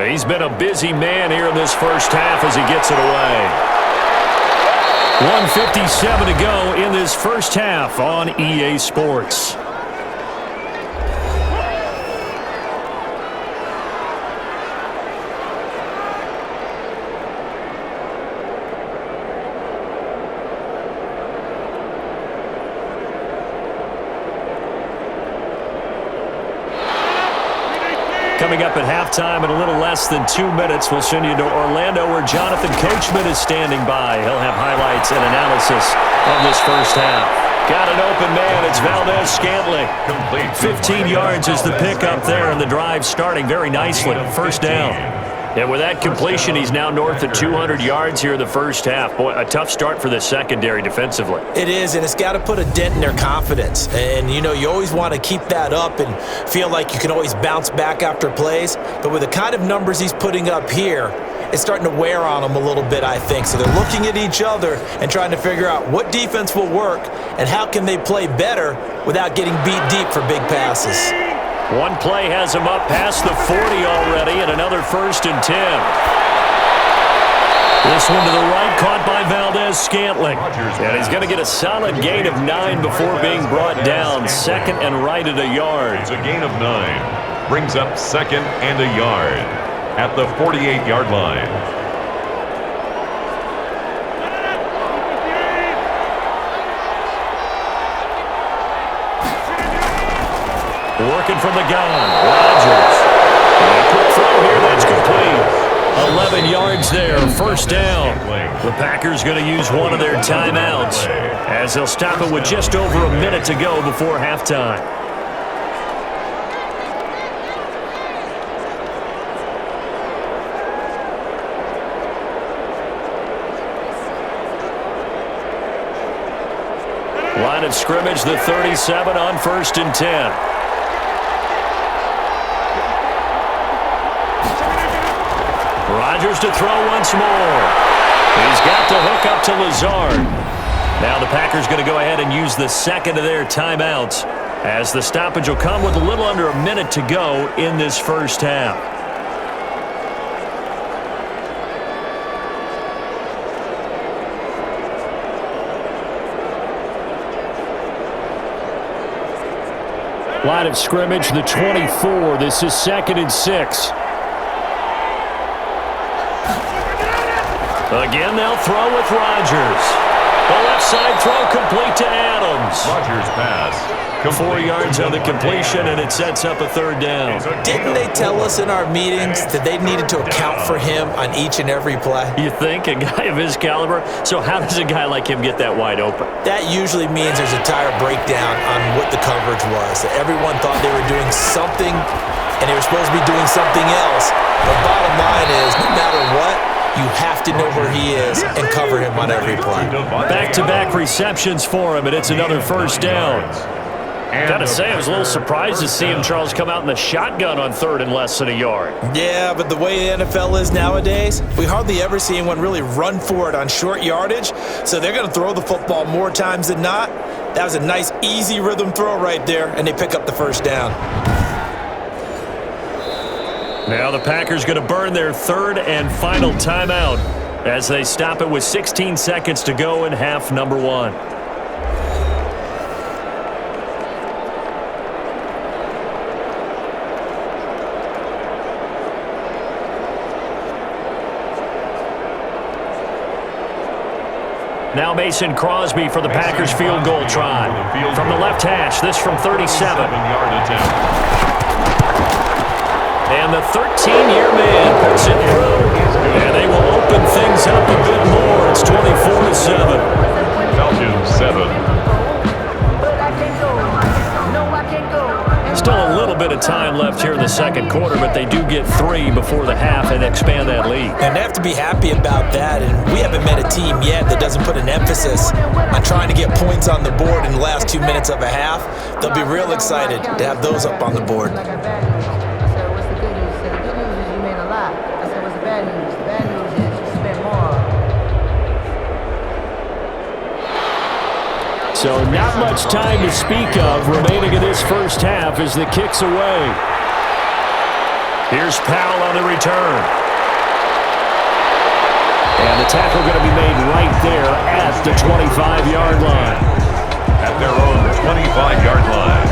He's been a busy man here in this first half as he gets it away. 1:57 to go in this first half on EA Sports. Coming up at halftime in a little less than 2 minutes, we'll send you to Orlando where Jonathan Coachman is standing by. He'll have highlights and analysis of this first half. Got an open man. It's Valdez-Scantling. 15 yards is the pickup there, and the drive starting very nicely. First down. And with that completion, he's now north of 200 yards here in the first half. Boy, a tough start for the secondary defensively. It is, and it's got to put a dent in their confidence. And, you know, you always want to keep that up and feel like you can always bounce back after plays. But with the kind of numbers he's putting up here, it's starting to wear on them a little bit, I think. So they're looking at each other and trying to figure out what defense will work and how can they play better without getting beat deep for big passes. One play has him up past the 40 already, and another 1st and 10. This one to the right, caught by Valdez-Scantling. And he's going to get a solid gain of 9 before being brought down. 2nd and right at a yard. It's a gain of 9. Brings up 2nd and a yard at the 48-yard line. Working from the gun, Rodgers. And a quick throw here, that's complete. 11 yards there, first down. The Packers going to use one of their timeouts as they'll stop it with just over a minute to go before halftime. Line of scrimmage, the 37 on 1st and 10. Rodgers to throw once more. He's got the hook up to Lazard. Now the Packers going to go ahead and use the 2nd of their timeouts as the stoppage will come with a little under a minute to go in this first half. Line of scrimmage, the 24. This is 2nd and 6. Again, they'll throw with Rodgers. The left side throw complete to Adams. Rodgers pass. 4 yards on the completion, and it sets up a 3rd down. Didn't they tell us in our meetings that they needed to account for him on each and every play? You think? A guy of his caliber? So how does a guy like him get that wide open? That usually means there's a tire breakdown on what the coverage was. That everyone thought they were doing something, and they were supposed to be doing something else. The bottom line is, no matter what, you have to know where he is and cover him on every play. Back-to-back receptions for him, and it's another 1st down. Gotta say, I was a little surprised to see him, Charles, come out in the shotgun on 3rd and less than a yard. Yeah, but the way the NFL is nowadays, we hardly ever see anyone really run for it on short yardage, so they're going to throw the football more times than not. That was a nice, easy rhythm throw right there, and they pick up the 1st down. Now the Packers going to burn their 3rd and final timeout as they stop it with 16 seconds to go in half number 1. Now Mason Crosby for the Packers field goal try. From the left hash, this from 37. And the 13-year man puts it through. And they will open things up a bit more. It's 24-7. Falcons 7. Still a little bit of time left here in the 2nd quarter, but they do get 3 before the half and expand that lead. And they have to be happy about that, and we haven't met a team yet that doesn't put an emphasis on trying to get points on the board in the last 2 minutes of a half. They'll be real excited to have those up on the board. So not much time to speak of remaining in this first half as the kick's away. Here's Powell on the return. And the tackle going to be made right there at the 25-yard line. At their own 25-yard line.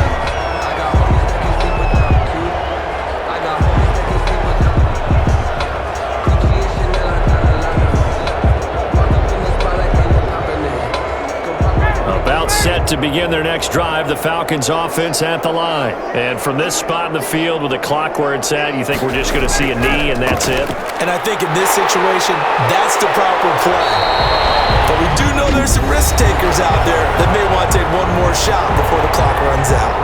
About set to begin their next drive, the Falcons offense at the line. And from this spot in the field with the clock where it's at, you think we're just going to see a knee and that's it? And I think in this situation, that's the proper play. But we do know there's some risk takers out there that may want to take one more shot before the clock runs out.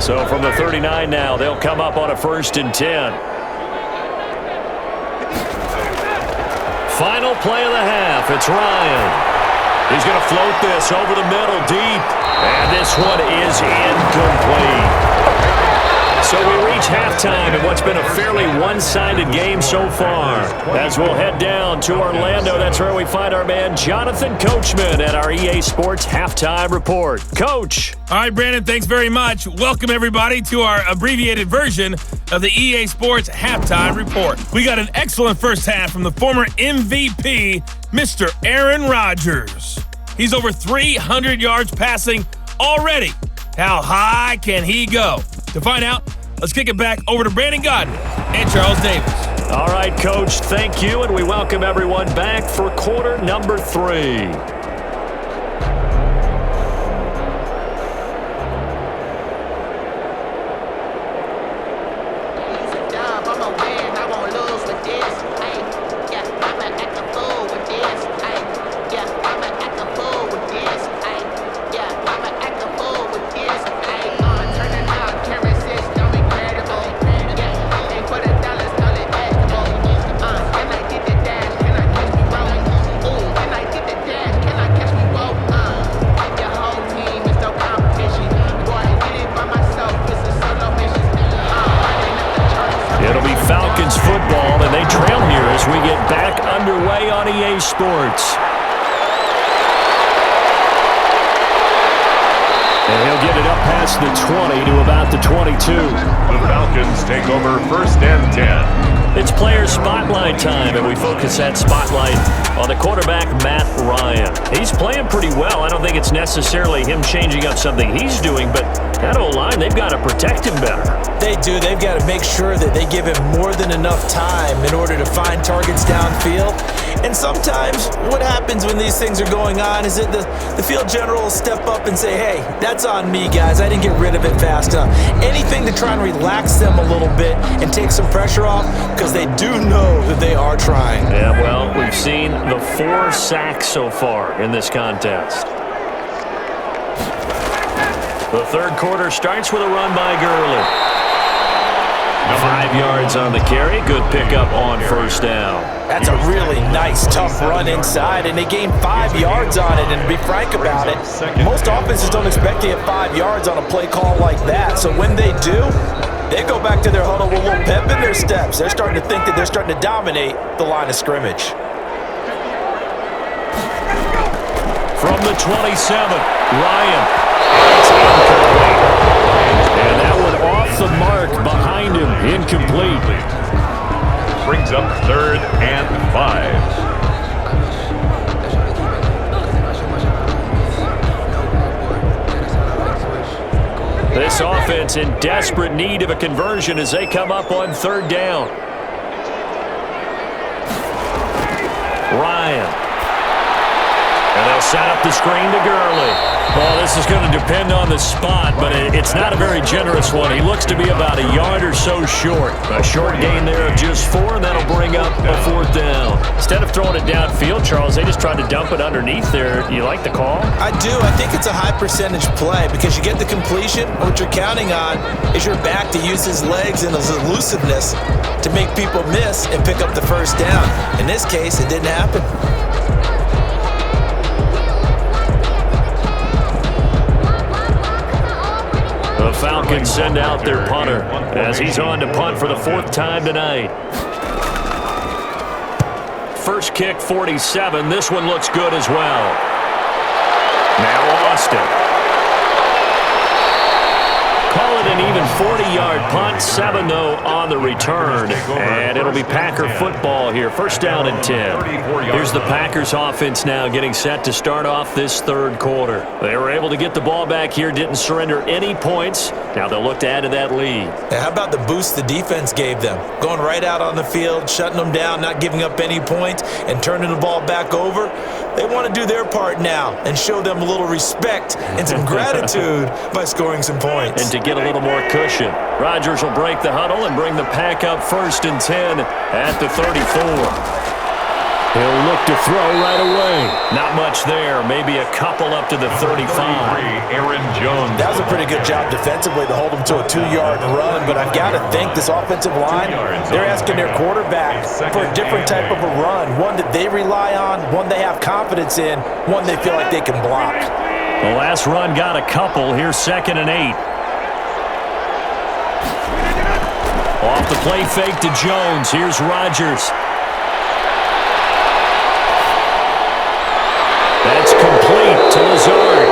So from the 39 now, they'll come up on a 1st and 10. Final play of the half. It's Ryan. He's going to float this over the middle deep. And this one is incomplete. So we reach halftime in what's been a fairly one-sided game so far. As we'll head down to Orlando, that's where we find our man Jonathan Coachman at our EA Sports Halftime Report. Coach. All right, Brandon, thanks very much. Welcome, everybody, to our abbreviated version of the EA Sports Halftime Report. We got an excellent first half from the former MVP, Mr. Aaron Rodgers. He's over 300 yards passing already. How high can he go? To find out, let's kick it back over to Brandon Godden and Charles Davis. All right, Coach, thank you, and we welcome everyone back for quarter number 3. as we get back underway on EA Sports. And he'll get it up past the 20 to about the 22. The Falcons take over 1st and 10. It's player spotlight time, and we focus that spotlight on the quarterback, Matt Ryan. He's playing pretty well. I don't think it's necessarily him changing up something he's doing, but that O-line, they've got to protect him better. They do. They've got to make sure that they give him more than enough time in order to find targets downfield. And sometimes what happens when these things are going on is that the field general will step up and say, hey, that's on me, guys. I didn't get rid of it fast enough. Anything to try and relax them a little bit and take some pressure off, because they do know that they are trying. Yeah, well, we've seen the 4 sacks so far in this contest. The third quarter starts with a run by Gurley. 5 yards on the carry. Good pickup on 1st down. That's a really nice, tough run inside, and they gained 5 yards on it. And to be frank about it, most offenses don't expect to get 5 yards on a play call like that. So when they do, they go back to their huddle with a little pep in their steps. They're starting to think that they're starting to dominate the line of scrimmage. From the 27, Ryan. It's incomplete. And that one off the mark behind him. Incomplete. Brings up 3rd and 5. This offense in desperate need of a conversion as they come up on 3rd down. Ryan. And they'll set up the screen to Gurley. Well, this is going to depend on the spot, but it's not a very generous one. He looks to be about a yard or so short. A short gain there of just 4, and that'll bring up a 4th down. Instead of throwing it downfield, Charles, they just tried to dump it underneath there. You like the call? I do. I think it's a high percentage play because you get the completion. What you're counting on is your back to use his legs and his elusiveness to make people miss and pick up the 1st down. In this case, it didn't happen. The Falcons send out their punter as he's on to punt for the 4th time tonight. First kick, 47. This one looks good as well. Now Austin. Call it an even 40-yard punt. 7, though, on the return. And it'll be Packer football here. 1st down and 10. Here's the Packers offense now getting set to start off this 3rd quarter. They were able to get the ball back here, didn't surrender any points. Now they'll look to add to that lead. And how about the boost the defense gave them? Going right out on the field, shutting them down, not giving up any points, and turning the ball back over. They want to do their part now and show them a little respect and some gratitude by scoring some points. And to get a little more cushion, Rodgers will break the huddle and bring the pack up 1st and 10 at the 34. He'll look to throw right away. Not much there. Maybe a couple up to the 35. Aaron Jones. That was a pretty good job defensively to hold them to a 2-yard run, but I've got to think this offensive line, they're asking their quarterback for a different type of a run, one that they rely on, one they have confidence in, one they feel like they can block. The last run got a couple. Here's 2nd and 8. Off the play fake to Jones. Here's Rodgers. That's complete to Lazard.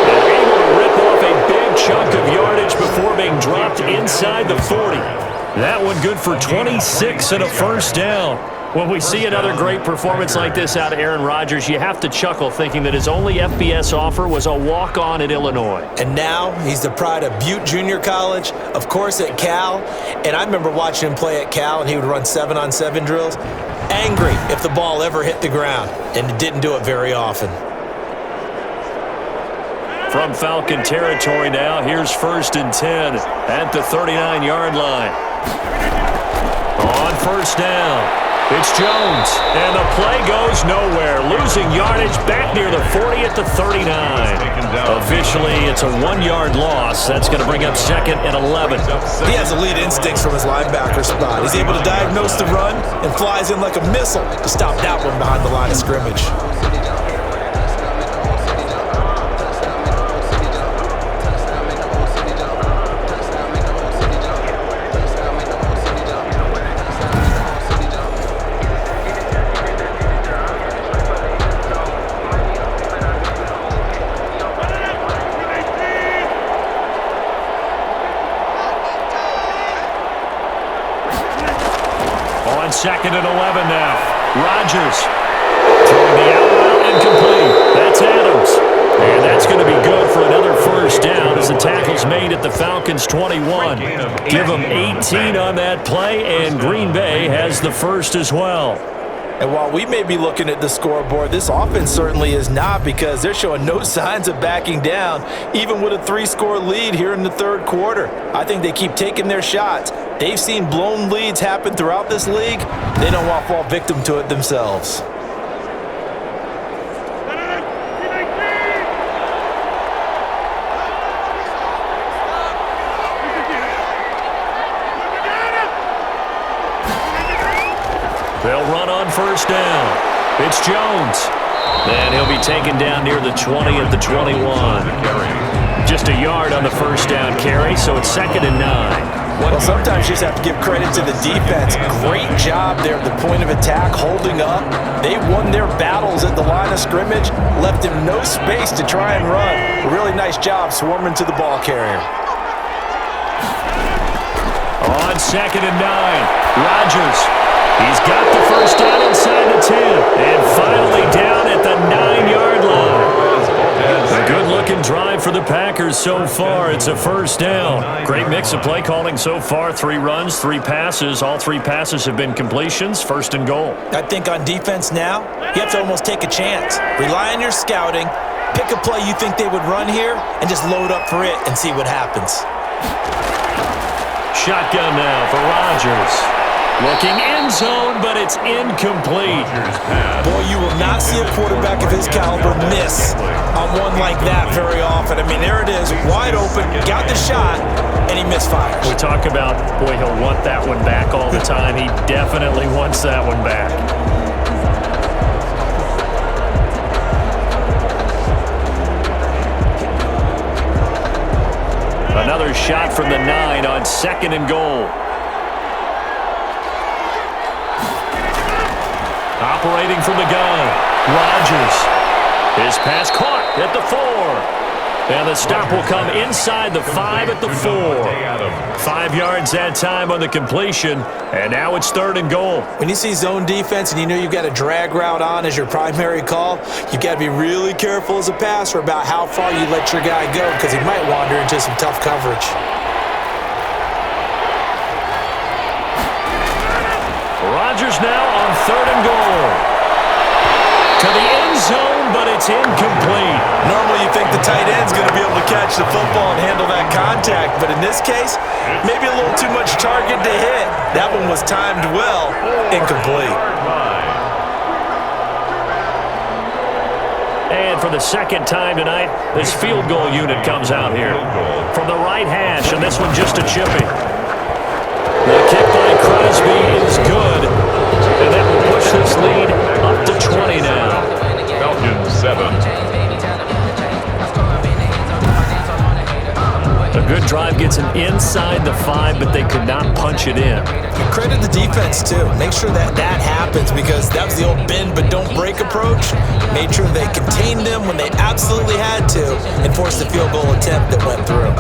And able to rip off a big chunk of yardage before being dropped inside the 40. That one good for 26 and a 1st down. When we see another great performance like this out of Aaron Rodgers, you have to chuckle thinking that his only FBS offer was a walk-on at Illinois. And now he's the pride of Butte Junior College, of course at Cal. And I remember watching him play at Cal, and he would run 7-on-7 drills. Angry if the ball ever hit the ground, and it didn't do it very often. From Falcon territory now, here's 1st and 10 at the 39-yard line. On 1st down. It's Jones, and the play goes nowhere. Losing yardage back near the 40 at the 39. Officially, it's a 1-yard loss. That's going to bring up 2nd and 11. He has elite instincts from his linebacker spot. He's able to diagnose the run and flies in like a missile to stop that one behind the line of scrimmage. On 2nd and 11 now. Rodgers throwing the out route incomplete. That's Adams. And that's going to be good for another first down as the tackle's made at the Falcons' 21. Give them 18 on that play, and Green Bay has the first as well. And while we may be looking at the scoreboard, this offense certainly is not, because they're showing no signs of backing down, even with a 3-score lead here in the third quarter. I think they keep taking their shots. They've seen blown leads happen throughout this league. They don't want to fall victim to it themselves. They'll run on first down. It's Jones. And he'll be taken down near the 20 at the 21. Just a yard on the first down carry, so it's 2nd and 9. Well, sometimes you just have to give credit to the defense. Great job there at the point of attack, holding up. They won their battles at the line of scrimmage, left him no space to try and run. A really nice job swarming to the ball carrier. On 2nd and 9, Rodgers. He's got the first down inside the 10, and finally down at the 9-yard line. A good-looking drive for the Packers so far. It's a first down. Great mix of play calling so far. 3 runs, 3 passes. All 3 passes have been completions. 1st and goal. I think on defense now, you have to almost take a chance. Rely on your scouting. Pick a play you think they would run here, and just load up for it and see what happens. Shotgun now for Rodgers. Looking end zone, but it's incomplete. Boy, you will not see a quarterback of his caliber miss on one like that very often. I mean, there it is, wide open, got the shot, and he misfires. We talk about, boy, he'll want that one back all the time. He definitely wants that one back. Another shot from the 9 on 2nd and goal. Operating from the gun, Rodgers. His pass caught at the 4. And the stop will come inside the 5 at the 4. 5 yards that time on the completion, and now it's 3rd and goal. When you see zone defense and you know you've got a drag route on as your primary call, you've got to be really careful as a passer about how far you let your guy go, because he might wander into some tough coverage. Rodgers now on 3rd and goal. To the end zone, but it's incomplete. Normally you think the tight end's going to be able to catch the football and handle that contact, but in this case, maybe a little too much target to hit. That one was timed well, incomplete. And for the 2nd time tonight, this field goal unit comes out here. From the right hash, and this one just a chipping. The kick by Crosby is good, and that will push this lead up to 20 now. Falcons 7. A good drive gets him inside the 5, but they could not punch it in. Credit the defense, too. Make sure that happens, because that was the old bend but don't break approach. Made sure they contained them when they absolutely had to and forced the field goal attempt that went through.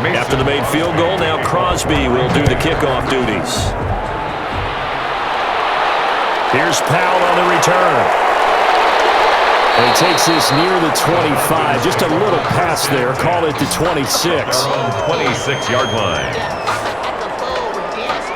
After the made field goal, now Crosby will do the kickoff duties. Here's Powell on the return. And he takes this near the 25. Just a little pass there. Call it the 26. 26-yard line.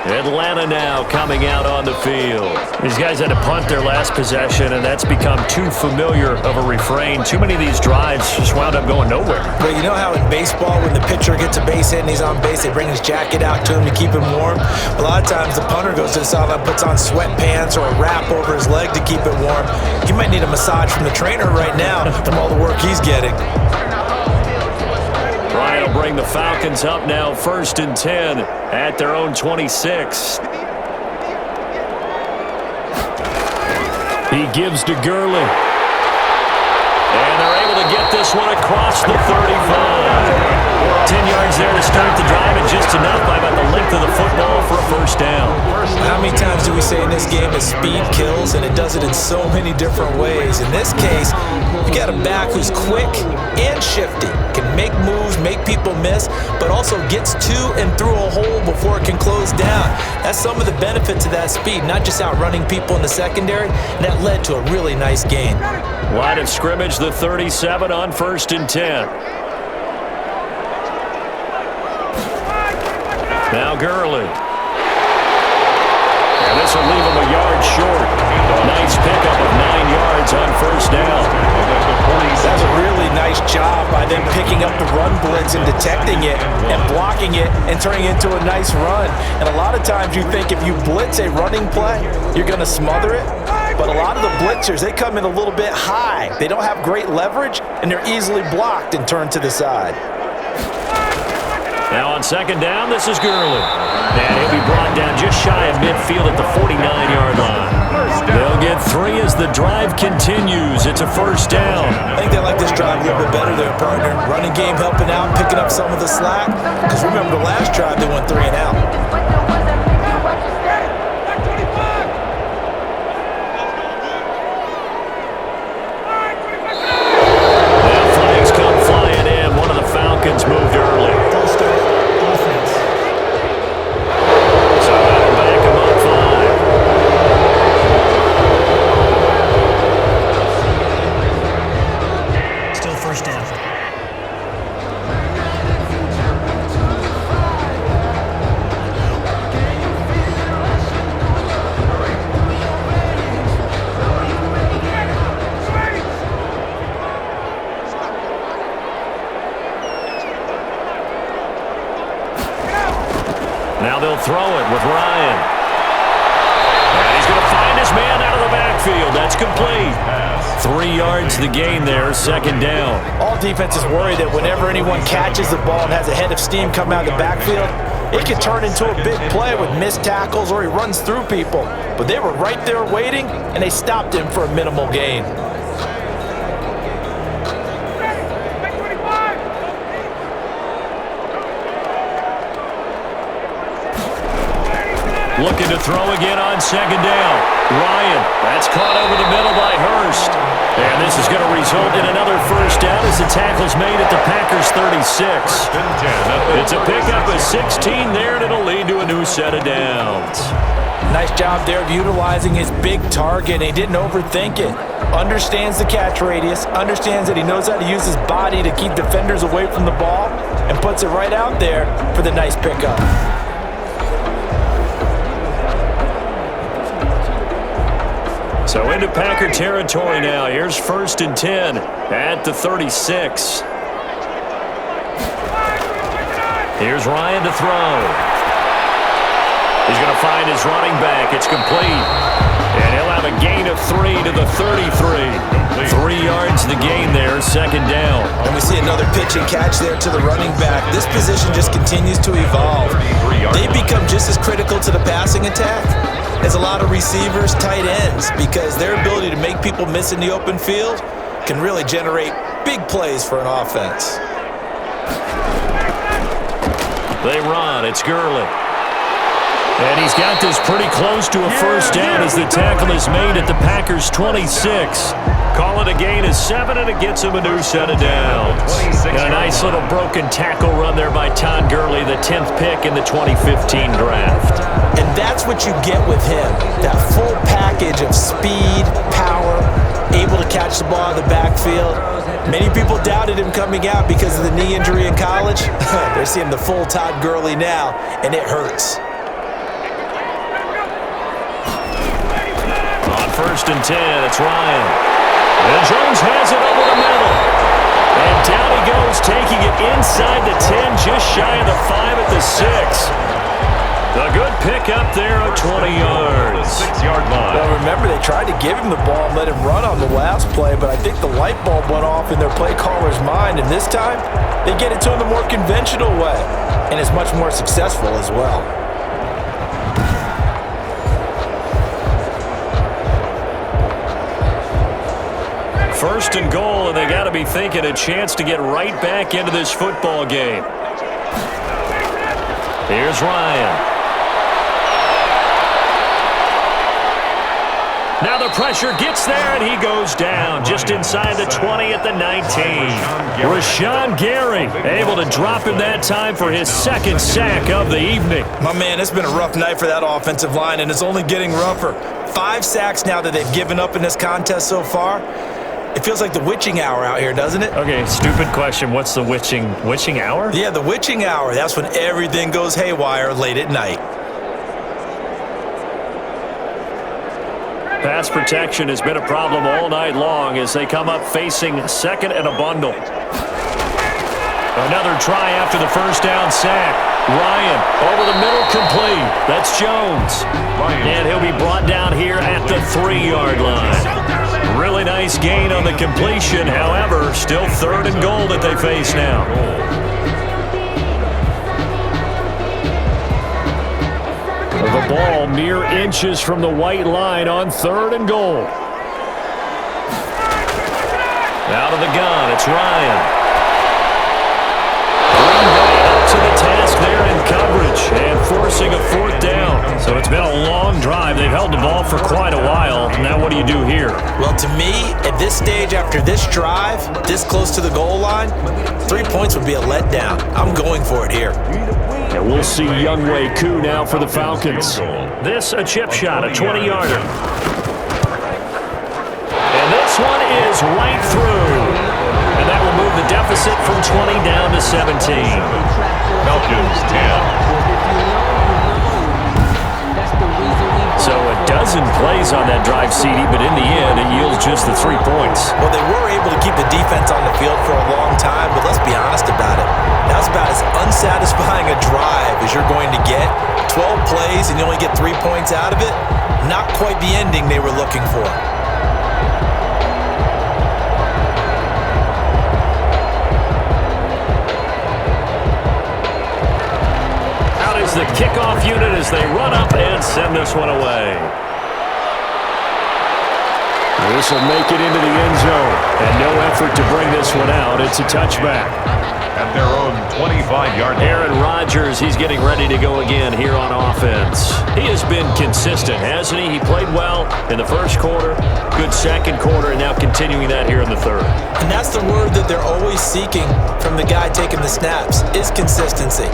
Atlanta now coming out on the field. These guys had to punt their last possession, and that's become too familiar of a refrain. Too many of these drives just wound up going nowhere. But you know how in baseball, when the pitcher gets a base hit and he's on base, they bring his jacket out to him to keep him warm? A lot of times the punter goes to the sideline, puts on sweatpants or a wrap over his leg to keep it warm. He might need a massage from the trainer right now from all the work he's getting. Ryan will bring the Falcons up now 1st and 10 at their own 26. He gives to Gurley. And they're able to get this one across the 35. 10 yards there to start the drive, and just enough by about the length of the football for a 1st first down. How many times do we say in this game that speed kills, and it does it in so many different ways? In this case, you got a back who's quick and shifty, can make moves, make people miss, but also gets to and through a hole before it can close down. That's some of the benefits of that speed, not just outrunning people in the secondary, and that led to a really nice gain. Line of scrimmage, the 37 on 1st and 10. Now Gurley. And this will leave him a yard short. Nice pickup of 9 yards on 1st down. That's a really nice job by them picking up the run blitz and detecting it and blocking it and turning it into a nice run. And a lot of times you think if you blitz a running play, you're going to smother it. But a lot of the blitzers, they come in a little bit high. They don't have great leverage, and they're easily blocked and turned to the side. Now on 2nd down, this is Gurley. And he'll be brought down just shy of midfield at the 49-yard line. They'll get 3 as the drive continues. It's a 1st down. I think they like this drive a little bit better there, partner. Running game helping out, picking up some of the slack. Because remember the last drive, they went 3 and out. Now flags come flying in. One of the Falcons moved early. So that'll back him up 5. Still 1st down. Now they'll throw it with Ryan. And he's going to find his man out of the backfield. That's complete. 3 yards the gain there, 2nd down. All defenses worry that whenever anyone catches the ball and has a head of steam come out of the backfield, it could turn into a big play with missed tackles or he runs through people. But they were right there waiting, and they stopped him for a minimal gain. Looking to throw again on 2nd down. Ryan, that's caught over the middle by Hurst. And this is going to result in another 1st down as the tackle's made at the Packers' 36. It's a pickup of 16 there, and it'll lead to a new set of downs. Nice job there of utilizing his big target. He didn't overthink it. Understands the catch radius, understands that he knows how to use his body to keep defenders away from the ball, and puts it right out there for the nice pickup. So into Packer territory now. Here's 1st and 10 at the 36. Here's Ryan to throw. He's going to find his running back. It's complete. And he'll have a gain of 3 to the 33. 3 yards the gain there, 2nd down. And we see another pitch and catch there to the running back. This position just continues to evolve. They become just as critical to the passing attack as a lot of receivers, tight ends, because their ability to make people miss in the open field can really generate big plays for an offense. They run. It's Gurley. And he's got this pretty close to a 1st down as the tackle is made at the Packers' 26. Call it a gain of 7, and it gets him a new set of downs. And a nice little broken tackle run there by Todd Gurley, the 10th pick in the 2015 draft. And that's what you get with him, that full package of speed, power, able to catch the ball out of the backfield. Many people doubted him coming out because of the knee injury in college. They're seeing the full Todd Gurley now, and it hurts. On 1st and 10, it's Ryan. And Jones has it over the middle. And down he goes, taking it inside the 10, just shy of the 5 at the 6. A good pickup there of 20 yards. 6-yard line. Well, remember, they tried to give him the ball and let him run on the last play, but I think the light bulb went off in their play caller's mind, and this time, they get it to him the more conventional way, and it's much more successful as well. First and goal, and they got to be thinking a chance to get right back into this football game. Here's Ryan. Now the pressure gets there, and he goes down just inside the 20 at the 19. Rashawn Gary able to drop him that time for his second sack of the evening. My man, it's been a rough night for that offensive line, and it's only getting rougher. 5 sacks now that they've given up in this contest so far. It feels like the witching hour out here, doesn't it? Okay, stupid question. What's the witching hour? Yeah, the witching hour. That's when everything goes haywire late at night. Pass protection has been a problem all night long as they come up facing second and a bundle. Another try after the first down sack. Ryan over the middle, complete. That's Jones. And he'll be brought down here at the 3-yard line. Really nice gain on the completion. However, still 3rd and goal that they face now. The ball mere inches from the white line on 3rd and goal. Out of the gun, it's Ryan. Up to the task there in coverage and forcing a 4th down. So it's been a long drive. They've held the ball for quite a while. Now what do you do here? Well, to me, at this stage after this drive, this close to the goal line, 3 points would be a letdown. I'm going for it here. And we'll see Younghoe Koo now for the Falcons. This a chip shot, a 20-yarder. And this one is right through. And that will move the deficit from 20 down to 17. Falcons 10. So a dozen plays on that drive, CD, but in the end, it yields just the 3 points. Well, they were able to keep the defense on the field for a long time, but let's be honest about it. That was about as unsatisfying a drive as you're going to get. 12 plays and you only get 3 points out of it. Not quite the ending they were looking for. The kickoff unit as they run up and send this one away. This will make it into the end zone, and no effort to bring this one out. It's a touchback. At their own 25-yard line. Aaron Rodgers, he's getting ready to go again here on offense. He has been consistent, hasn't he? He played well in the first quarter, good second quarter, and now continuing that here in the third. And that's the word that they're always seeking from the guy taking the snaps, is consistency.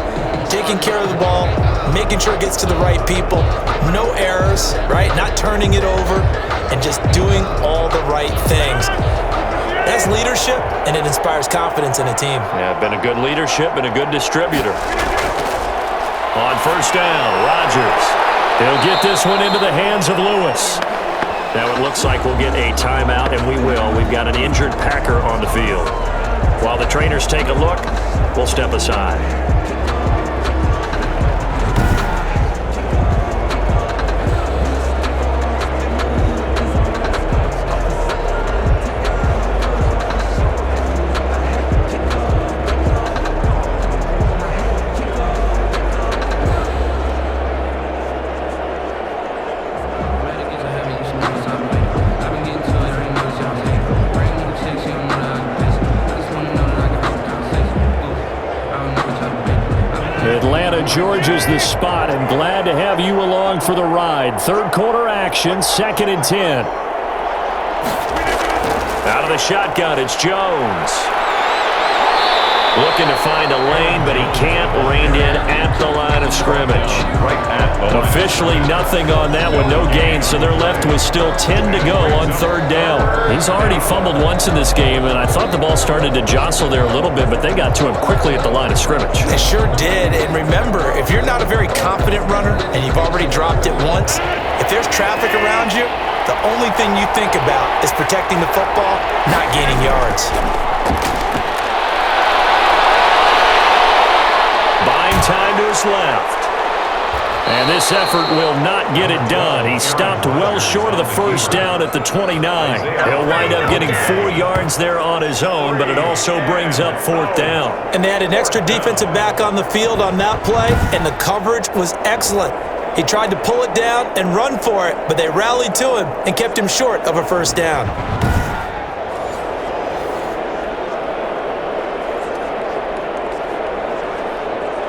Taking care of the ball, making sure it gets to the right people, no errors, right? Not turning it over, and just doing all the right things. That's leadership, and it inspires confidence in a team. Yeah, been a good leadership and a good distributor. On first down, Rodgers. He'll get this one into the hands of Lewis. Now it looks like we'll get a timeout, and we will. We've got an injured Packer on the field. While the trainers take a look, we'll step aside. Georgia's the spot, and glad to have you along for the ride. Third quarter action, 2nd and 10. Out of the shotgun, it's Jones. Looking to find a lane, but he can't. Reined in at the line of scrimmage. Officially nothing on that one, no gain, so they're left with still 10 to go on 3rd down. He's already fumbled once in this game, and I thought the ball started to jostle there a little bit, but they got to him quickly at the line of scrimmage. They sure did, and remember, if you're not a very confident runner and you've already dropped it once, if there's traffic around you, the only thing you think about is protecting the football, not gaining yards. Buying time to his left. And this effort will not get it done. He stopped well short of the first down at the 29. He'll wind up getting 4 yards there on his own, but it also brings up 4th down. And they had an extra defensive back on the field on that play, and the coverage was excellent. He tried to pull it down and run for it, but they rallied to him and kept him short of a first down.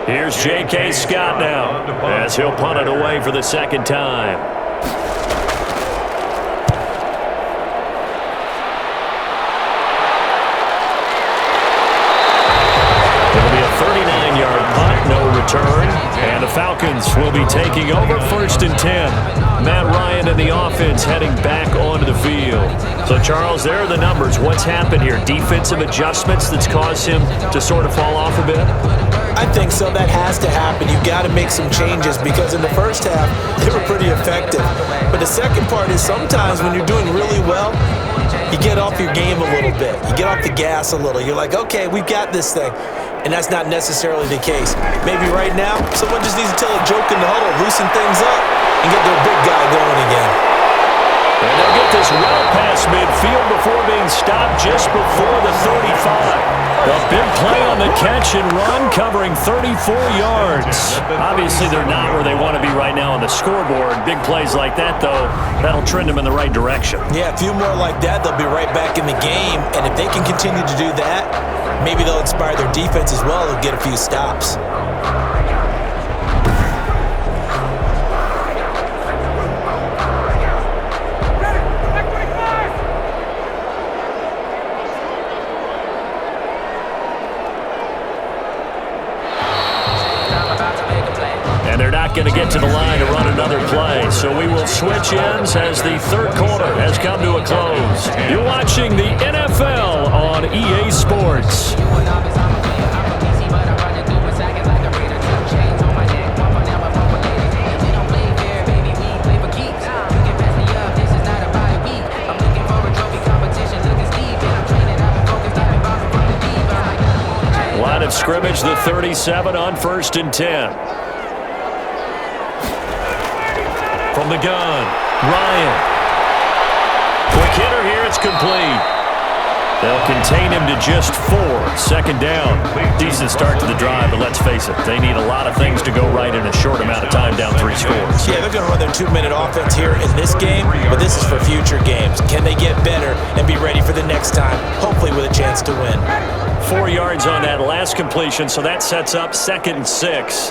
Here's J.K. Scott now as he'll punt it away for the second time. return, and the Falcons will be taking over 1st and 10. Matt Ryan and the offense heading back onto the field. So, Charles, there are the numbers. What's happened here? Defensive adjustments that's caused him to sort of fall off a bit? I think so. That has to happen. You've got to make some changes because in the first half, they were pretty effective. But the second part is sometimes when you're doing really well, you get off your game a little bit. You get off the gas a little. You're like, okay, we've got this thing. And that's not necessarily the case. Maybe right now, someone just needs to tell a joke in the huddle, loosen things up, and get their big guy going again. And they'll get this well past midfield before being stopped just before the 35. A big play on the catch and run, covering 34 yards. Obviously, they're not where they want to be right now on the scoreboard. Big plays like that, though, that'll trend them in the right direction. Yeah, a few more like that, they'll be right back in the game. And if they can continue to do that, maybe they'll inspire their defense as well. They'll get a few stops. They're not going to get to the line to run another play, so we will switch ends as the third quarter has come to a close. You're watching the NFL on EA Sports. Line of scrimmage, the 37 on 1st and 10. From the gun, Ryan. Quick hitter here, it's complete. They'll contain him to just 4. 2nd down. Decent start to the drive, but let's face it, they need a lot of things to go right in a short amount of time, down 3 scores. Yeah, they're going to run their 2-minute offense here in this game, but this is for future games. Can they get better and be ready for the next time, hopefully with a chance to win? 4 yards on that last completion, so that sets up 2nd and 6.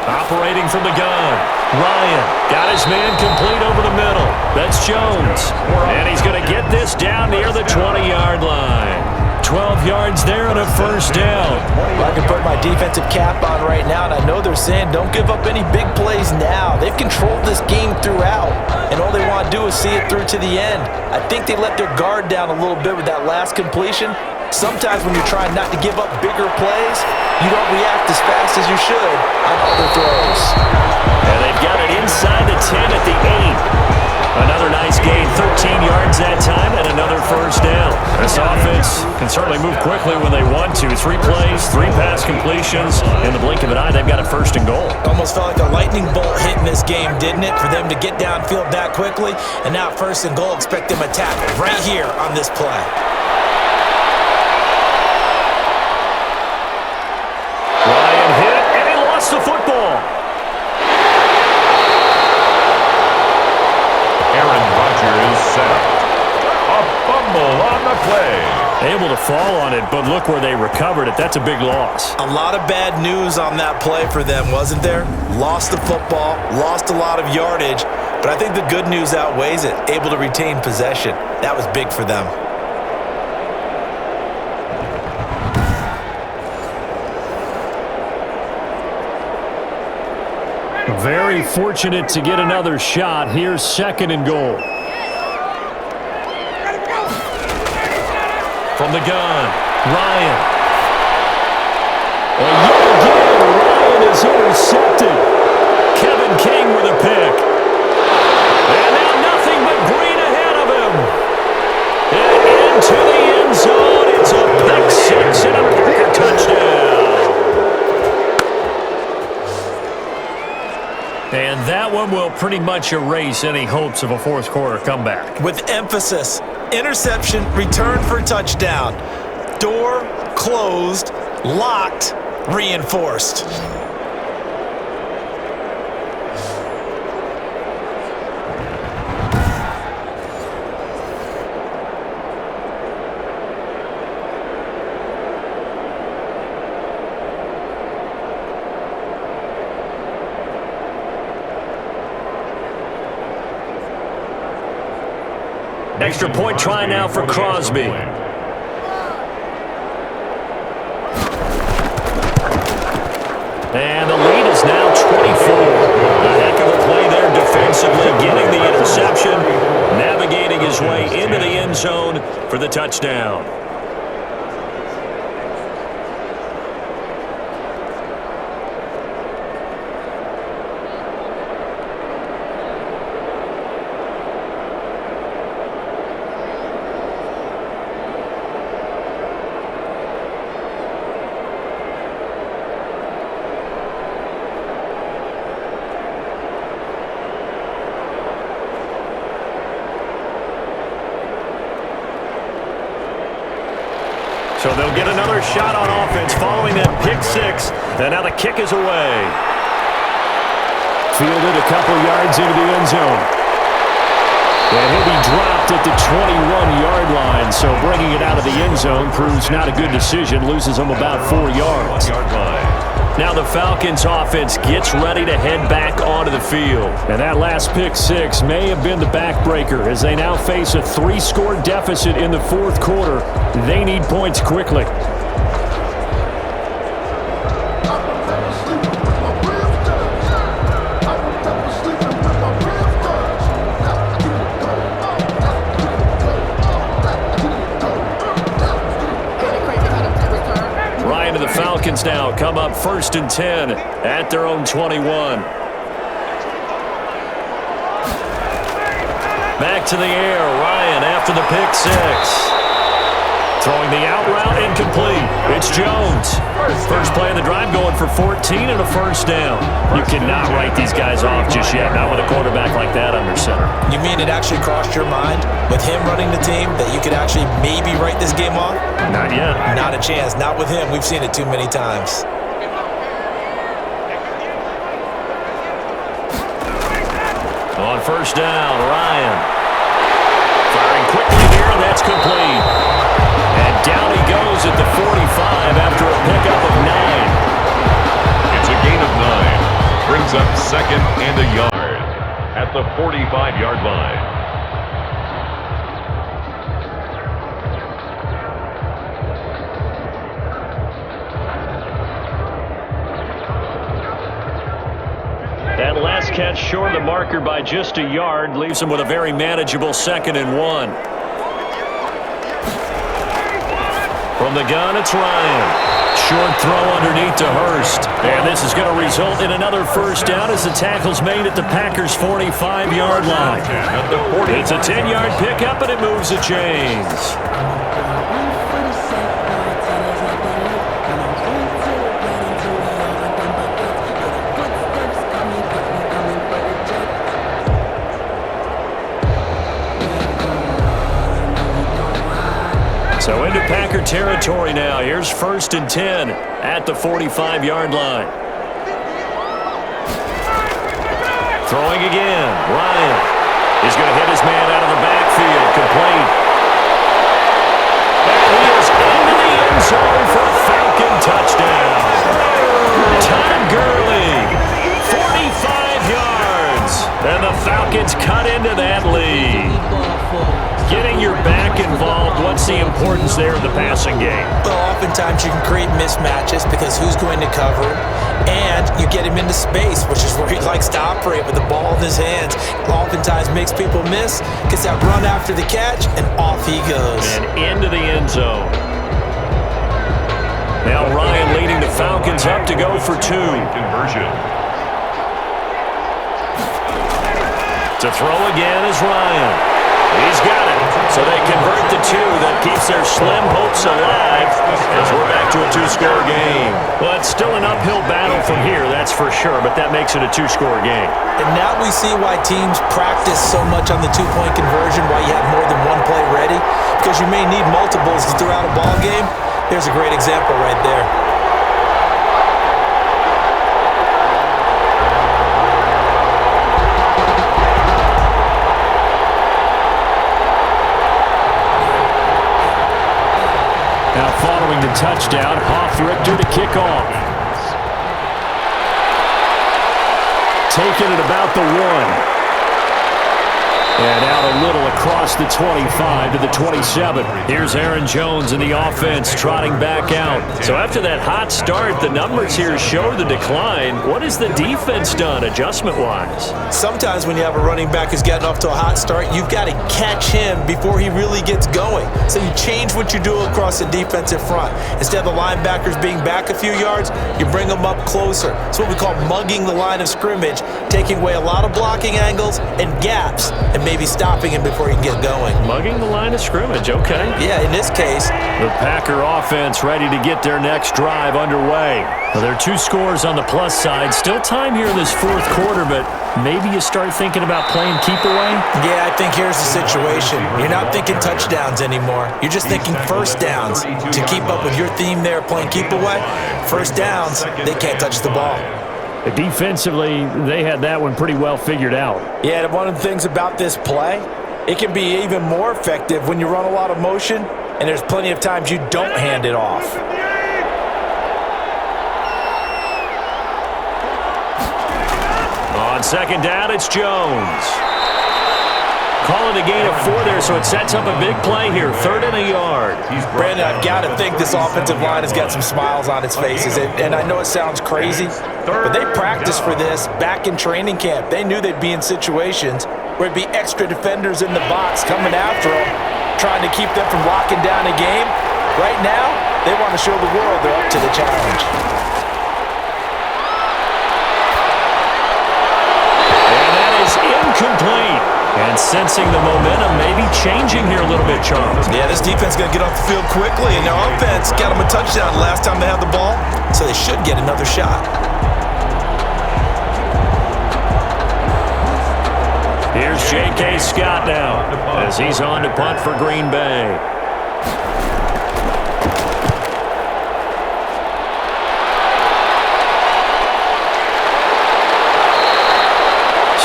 Operating from the gun, Ryan got his man complete over the middle. That's Jones. And he's going to get this down near the 20-yard line. 12 yards there and a 1st down. Well, I can put my defensive cap on right now, and I know they're saying don't give up any big plays now. They've controlled this game throughout, and all they want to do is see it through to the end. I think they let their guard down a little bit with that last completion. Sometimes when you're trying not to give up bigger plays, you don't react as fast as you should on other throws. And they've got it inside the 10 at the 8. Another nice gain, 13 yards that time, and another 1st down. This offense can certainly move quickly when they want to. 3 plays, 3 pass completions. In the blink of an eye, they've got a 1st and goal. Almost felt like a lightning bolt hit in this game, didn't it? For them to get downfield that quickly, and now 1st and goal, expect them to attack right here on this play. Ryan hit, and he lost the football. Aaron Rodgers set. A fumble on the play. Able to fall on it, but look where they recovered it. That's a big loss. A lot of bad news on that play for them, wasn't there? Lost the football, lost a lot of yardage, but I think the good news outweighs it. Able to retain possession. That was big for them. Very fortunate to get another shot. Here's 2nd and goal. From the gun, Ryan. And yet again, Ryan is intercepted. Kevin King with a pick. And now nothing but green ahead of him. And into the end zone. It's a pick 6 and a Packer touchdown. And that one will pretty much erase any hopes of a 4th quarter comeback. With emphasis, interception, return for touchdown. Door closed, locked, reinforced. Extra point try now for Crosby. And the lead is now 24. A heck of a play there defensively, getting the interception, navigating his way into the end zone for the touchdown. So they'll get another shot on offense following that pick six. And now the kick is away. Fielded a couple yards into the end zone. And he'll be dropped at the 21-yard line. So bringing it out of the end zone proves not a good decision. Loses them about 4 yards. Now the Falcons offense gets ready to head back onto the field. And that last pick six may have been the backbreaker as they now face a 3-score deficit in the fourth quarter. They need points quickly. Falcons now come up 1st and 10 at their own 21. Back to the air. Ryan after the pick six. Throwing the out route incomplete. It's Jones. First play of the drive going for 14 and a first down. You cannot write these guys off just yet, not with a quarterback like that under center. You mean it actually crossed your mind with him running the team that you could actually maybe write this game off? Not yet. Not a chance. Not with him. We've seen it too many times. On first down, Ryan. Firing quickly here, and that's complete. And down he goes at the 45 after a pickup of 9. It's a gain of 9. Brings up 2nd and a yard at the 45-yard line. That last catch short of the marker by just a yard leaves him with a very manageable 2nd and 1. From the gun, it's Ryan. Short throw underneath to Hurst. And this is going to result in another first down as the tackle's made at the Packers' 45-yard line. It's a 10-yard pickup, and it moves the chains. So into Packer territory now. Here's 1st and 10 at the 45-yard line. Throwing again. Ryan is going to hit his man out of the backfield. Complete. And he is into the end zone for a Falcon touchdown. Todd Gurley, 45 yards. And the Falcons cut into that lead. Getting your back involved, what's the importance there in the passing game? Well, oftentimes you can create mismatches because who's going to cover him, and you get him into space, which is where he likes to operate with the ball in his hands. Oftentimes makes people miss, gets that run after the catch, and off he goes. And into the end zone. Now Ryan leading the Falcons up to go for 2. Conversion. To throw again is Ryan. He's got it. So they convert the 2. That keeps their slim hopes alive as we're back to a 2-score game. Well, it's still an uphill battle from here, that's for sure, but that makes it a 2-score game. And now we see why teams practice so much on the 2-point conversion, why you have more than one play ready, because you may need multiples throughout a ball game. There's a great example right there. Now following the touchdown, Hoff-Richter to kick off. Taken at about the 1. And out a little across the 25 to the 27. Here's Aaron Jones in the offense trotting back out. So after that hot start, the numbers here show the decline. What has the defense done adjustment-wise? Sometimes when you have a running back who's gotten off to a hot start, you've got to catch him before he really gets going. So you change what you do across the defensive front. Instead of the linebackers being back a few yards, you bring them up closer. It's what we call mugging the line of scrimmage, taking away a lot of blocking angles and gaps, and maybe stopping him before he can get going. Mugging the line of scrimmage, okay. Yeah, in this case. The Packer offense ready to get their next drive underway. Well, there are 2 scores on the plus side. Still time here in this fourth quarter, but maybe you start thinking about playing keep away? Yeah, I think here's the situation. You're not thinking touchdowns anymore. You're just thinking first downs. To keep up with your theme there, playing keep away, first downs, they can't touch the ball. Defensively, they had that one pretty well figured out. Yeah, and one of the things about this play, it can be even more effective when you run a lot of motion, and there's plenty of times you don't hand it off. On second down, it's Jones. Calling a gain of 4 there, so it sets up a big play here. 3rd and a yard. Brandon, I've got to think this offensive line has got some smiles on its faces. And I know it sounds crazy, but they practiced for this back in training camp. They knew they'd be in situations where it'd be extra defenders in the box coming after them, trying to keep them from locking down a game. Right now, they want to show the world they're up to the challenge. And that is incomplete. And sensing the momentum maybe changing here a little bit, Charles. Yeah, this defense is going to get off the field quickly, and their offense got them a touchdown last time they had the ball, so they should get another shot. Here's J.K. Scott now as he's on to punt for Green Bay.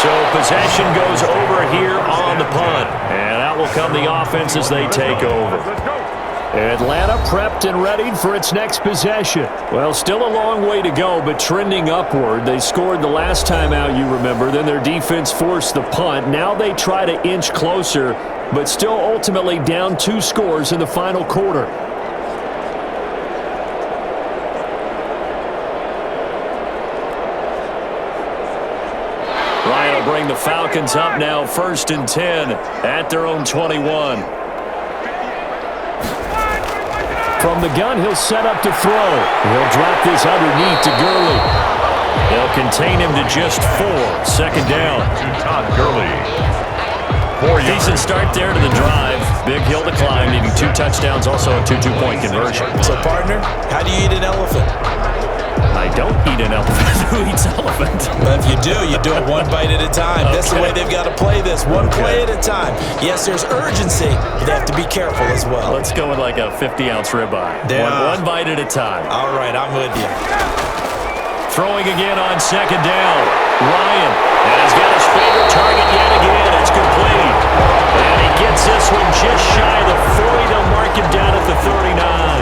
So possession goes over here on the punt. And out will come the offense as they take over. Atlanta prepped and readied for its next possession. Well, still a long way to go, but trending upward. They scored the last time out, you remember. Then their defense forced the punt. Now they try to inch closer, but still ultimately down 2 scores in the final quarter. Ryan will bring the Falcons up now 1st and 10 at their own 21. From the gun, he'll set up to throw. He'll drop this underneath to Gurley. They'll contain him to just 4. 2nd down. Todd Gurley. Decent start there to the drive. Big hill to climb, needing 2 touchdowns, also a 2 2-point conversion. So, partner, how do you eat an elephant? I don't eat an elephant. Who eats elephant? But if you do it one bite at a time. That's the way they've got to play this, one play at a time. Yes, there's urgency, but they have to be careful as well. Let's go with like a 50-ounce ribeye. Yeah. One bite at a time. All right, I'm with you. Throwing again on 2nd down. Ryan has got his favorite target yet again. It's complete. And he gets this one just shy of the 40. They'll mark him down at the 39.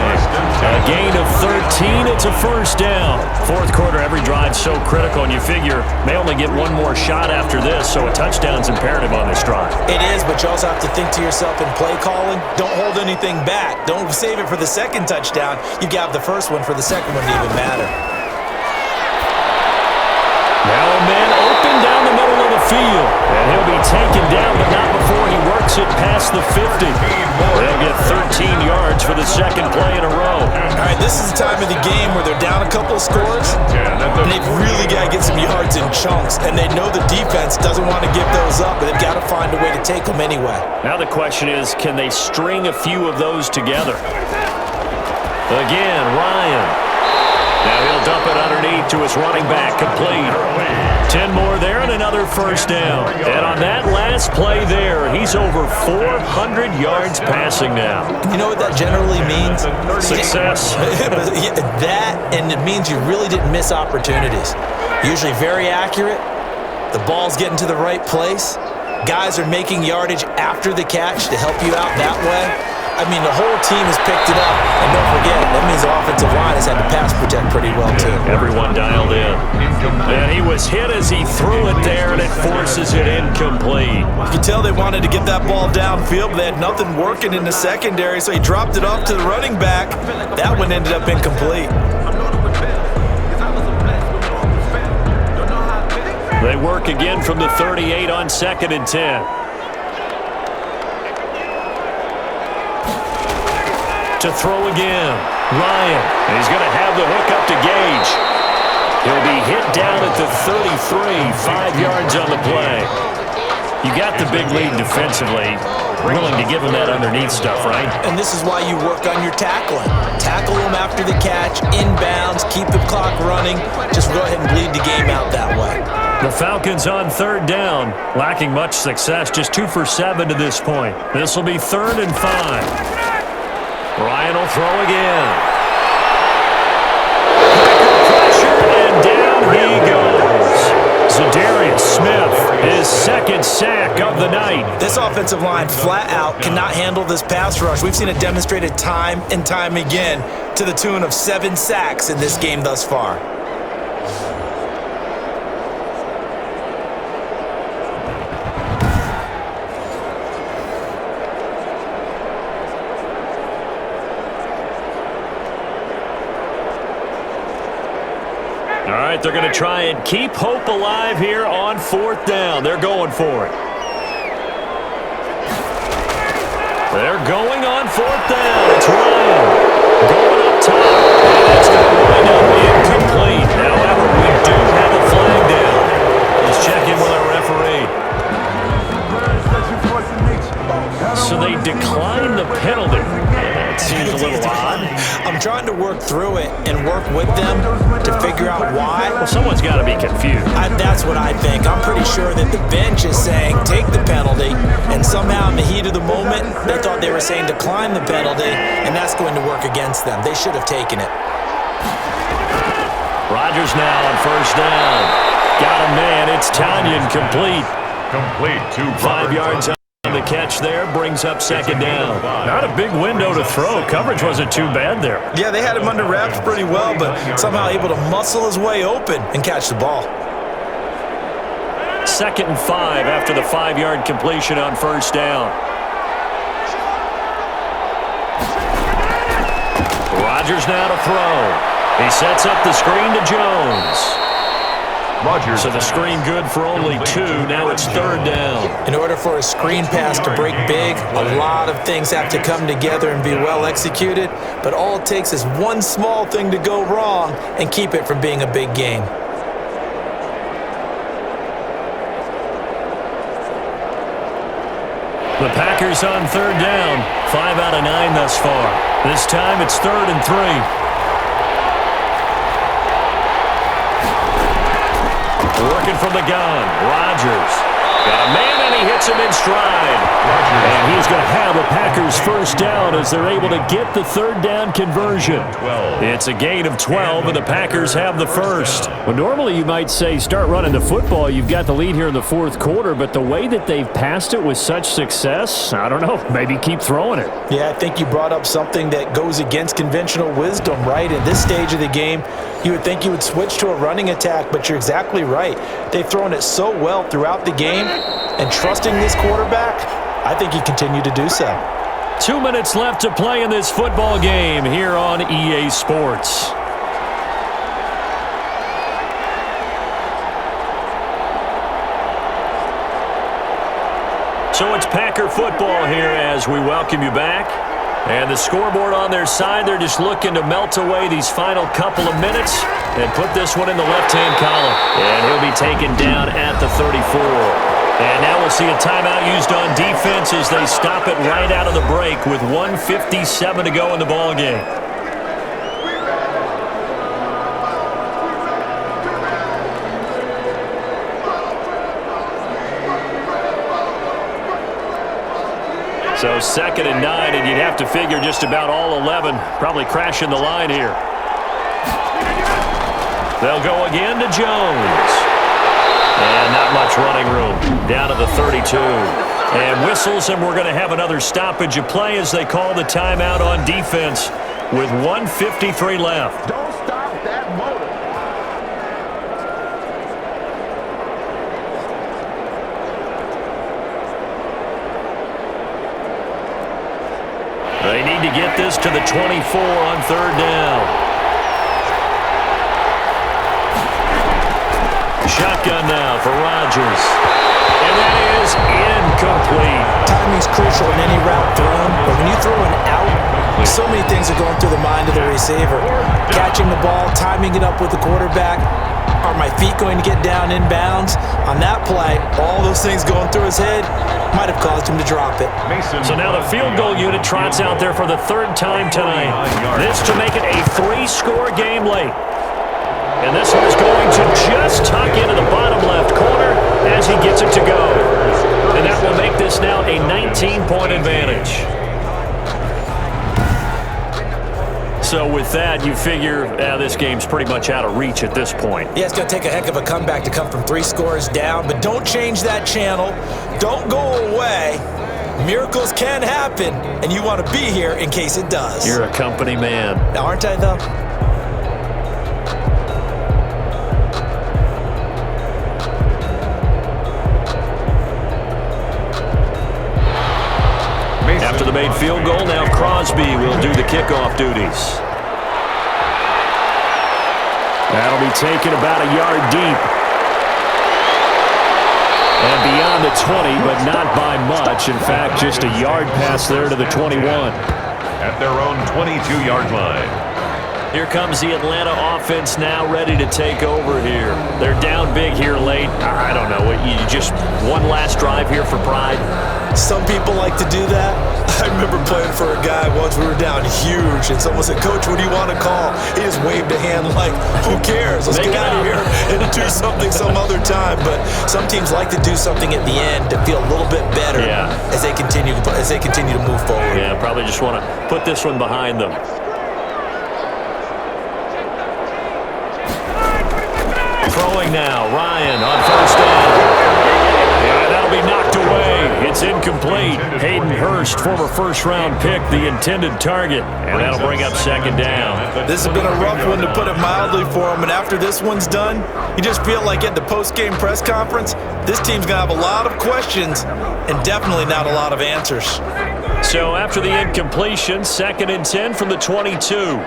A gain of 13. It's a 1st down. 4th quarter, every drive so critical, and you figure may only get one more shot after this, so a touchdown's imperative on this drive. It is, but you also have to think to yourself in play calling, don't hold anything back. Don't save it for the 2nd touchdown. You got the 1st one for the 2nd one to even matter. Now a man open down the middle of the field. And he'll be taken down, but not before he works it past the 50. They'll get 13 yards for the 2nd play in a row. All right, this is the time of the game where they're down a couple of scores, and they've really got to get some yards in chunks. And they know the defense doesn't want to give those up, but they've got to find a way to take them anyway. Now the question is, can they string a few of those together? Again, Ryan. Now he'll dump it underneath to his running back, complete. 10 more there and another 1st down. And on that last play there, he's over 400 yards passing now. You know what that generally means? Success. That, and it means you really didn't miss opportunities. Usually very accurate. The ball's getting to the right place. Guys are making yardage after the catch to help you out that way. I mean, the whole team has picked it up. And don't forget, that means the offensive line has had to pass protect pretty well, too. Everyone dialed in. And he was hit as he threw it there, and it forces it incomplete. You can tell they wanted to get that ball downfield, but they had nothing working in the secondary, so he dropped it off to the running back. That one ended up incomplete. They work again from the 38 on 2nd and 10. To throw again. Ryan. And he's going to have the hook up to Gage. He'll be hit down at the 33, 5 yards on the play. You got the big lead defensively. Willing to give him that underneath stuff, right? And this is why you work on your tackling. Tackle him after the catch, inbounds, keep the clock running. Just go ahead and bleed the game out that way. The Falcons on 3rd down, lacking much success, just 2 for 7 to this point. This will be 3rd and 5. Ryan will throw again. Pressure, and down he goes. Zadarius Smith, his 2nd sack of the night. This offensive line flat out cannot handle this pass rush. We've seen it demonstrated time and time again to the tune of 7 sacks in this game thus far. All right, they're going to try and keep hope alive here on 4th down. They're going for it. They're going on 4th down. It's Ryan going up top. And it's going to wind up incomplete. However, we do have a flag down. Let's check in with our referee. So they declined the penalty. It seems a little odd. I'm trying to work through it and work with them to figure out why. Well, someone's got to be confused. That's what I think. I'm pretty sure that the bench is saying take the penalty, and somehow in the heat of the moment, they thought they were saying decline the penalty, and that's going to work against them. They should have taken it. Rodgers now on 1st down. Got a man. It's Tanyan complete. Complete to 5 yards on the catch there. Brings up 2nd down. Not a big window to throw. Coverage wasn't too bad there. Yeah, they had him under wraps pretty well, but somehow able to muscle his way open and catch the ball. 2nd and 5 after the 5-yard completion on 1st down. Rodgers now to throw. He sets up the screen to Jones. Rodgers. So the screen good for only 2. Now it's 3rd down. In order for a screen pass to break big, a lot of things have to come together and be well executed, but all it takes is one small thing to go wrong and keep it from being a big game. The Packers on 3rd down. 5 out of 9 thus far. This time it's 3rd and 3. Working from the gun, Rodgers. Got a man, and he hits him in stride. And he's going to have a Packers 1st down as they're able to get the 3rd down conversion. It's a gain of 12, and the Packers have the 1st. Well, normally you might say start running the football. You've got the lead here in the 4th quarter, but the way that they've passed it with such success, I don't know, maybe keep throwing it. Yeah, I think you brought up something that goes against conventional wisdom, right? In this stage of the game, you would think you would switch to a running attack, but you're exactly right. They've thrown it so well throughout the game, and trusting this quarterback, I think you continue to do so. 2 minutes left to play in this football game here on EA Sports. So it's Packer football here as we welcome you back. And the scoreboard on their side, they're just looking to melt away these final couple of minutes and put this one in the left-hand column. And he'll be taken down at the 34. And now we'll see a timeout used on defense as they stop it right out of the break with 1:57 to go in the ball game. So 2nd and 9, and you'd have to figure just about all 11 probably crashing the line here. They'll go again to Jones. And not much running room. Down to the 32. And whistles, and we're going to have another stoppage of play as they call the timeout on defense with 1:53 left. Don't stop that motor. They need to get this to the 24 on third down. Shotgun now for Rodgers. And that is incomplete. Timing's crucial in any route thrown, but when you throw an out, so many things are going through the mind of the receiver. Catching the ball, timing it up with the quarterback. Are my feet going to get down in bounds? On that play, all those things going through his head might have caused him to drop it. So now the field goal unit trots out there for the third time tonight. This to make it a 3-score game late. And this one is going to just tuck into the bottom left corner as he gets it to go. And that will make this now a 19-point advantage. So with that, you figure this game's pretty much out of reach at this point. Yeah, it's going to take a heck of a comeback to come from 3 scores down, but don't change that channel. Don't go away. Miracles can happen, and you want to be here in case it does. You're a company man. Now, aren't I, though? After the made field goal, now Crosby will do the kickoff duties. That'll be taken about a yard deep. And beyond the 20, but not by much. In fact, just a yard pass there to the 21. At their own 22-yard line. Here comes the Atlanta offense now ready to take over here. They're down big here late. I don't know. You just one last drive here for pride? Some people like to do that. I remember playing for a guy once. We were down huge, and someone said, "Coach, what do you want to call?" He just waved a hand like, "Who cares? Let's get out of here and do something some other time." But some teams like to do something at the end to feel a little bit better as they continue to move forward. Yeah, probably just want to put this one behind them. Throwing now, Ryan on first down. Yeah, that'll be knocked away. It's incomplete. Hayden Hurst, former first-round pick, the intended target. And that'll bring up second down. This has been a rough one, to put it mildly, for him. And after this one's done, you just feel like at the post-game press conference, this team's going to have a lot of questions and definitely not a lot of answers. So after the incompletion, 2nd and 10 from the 22.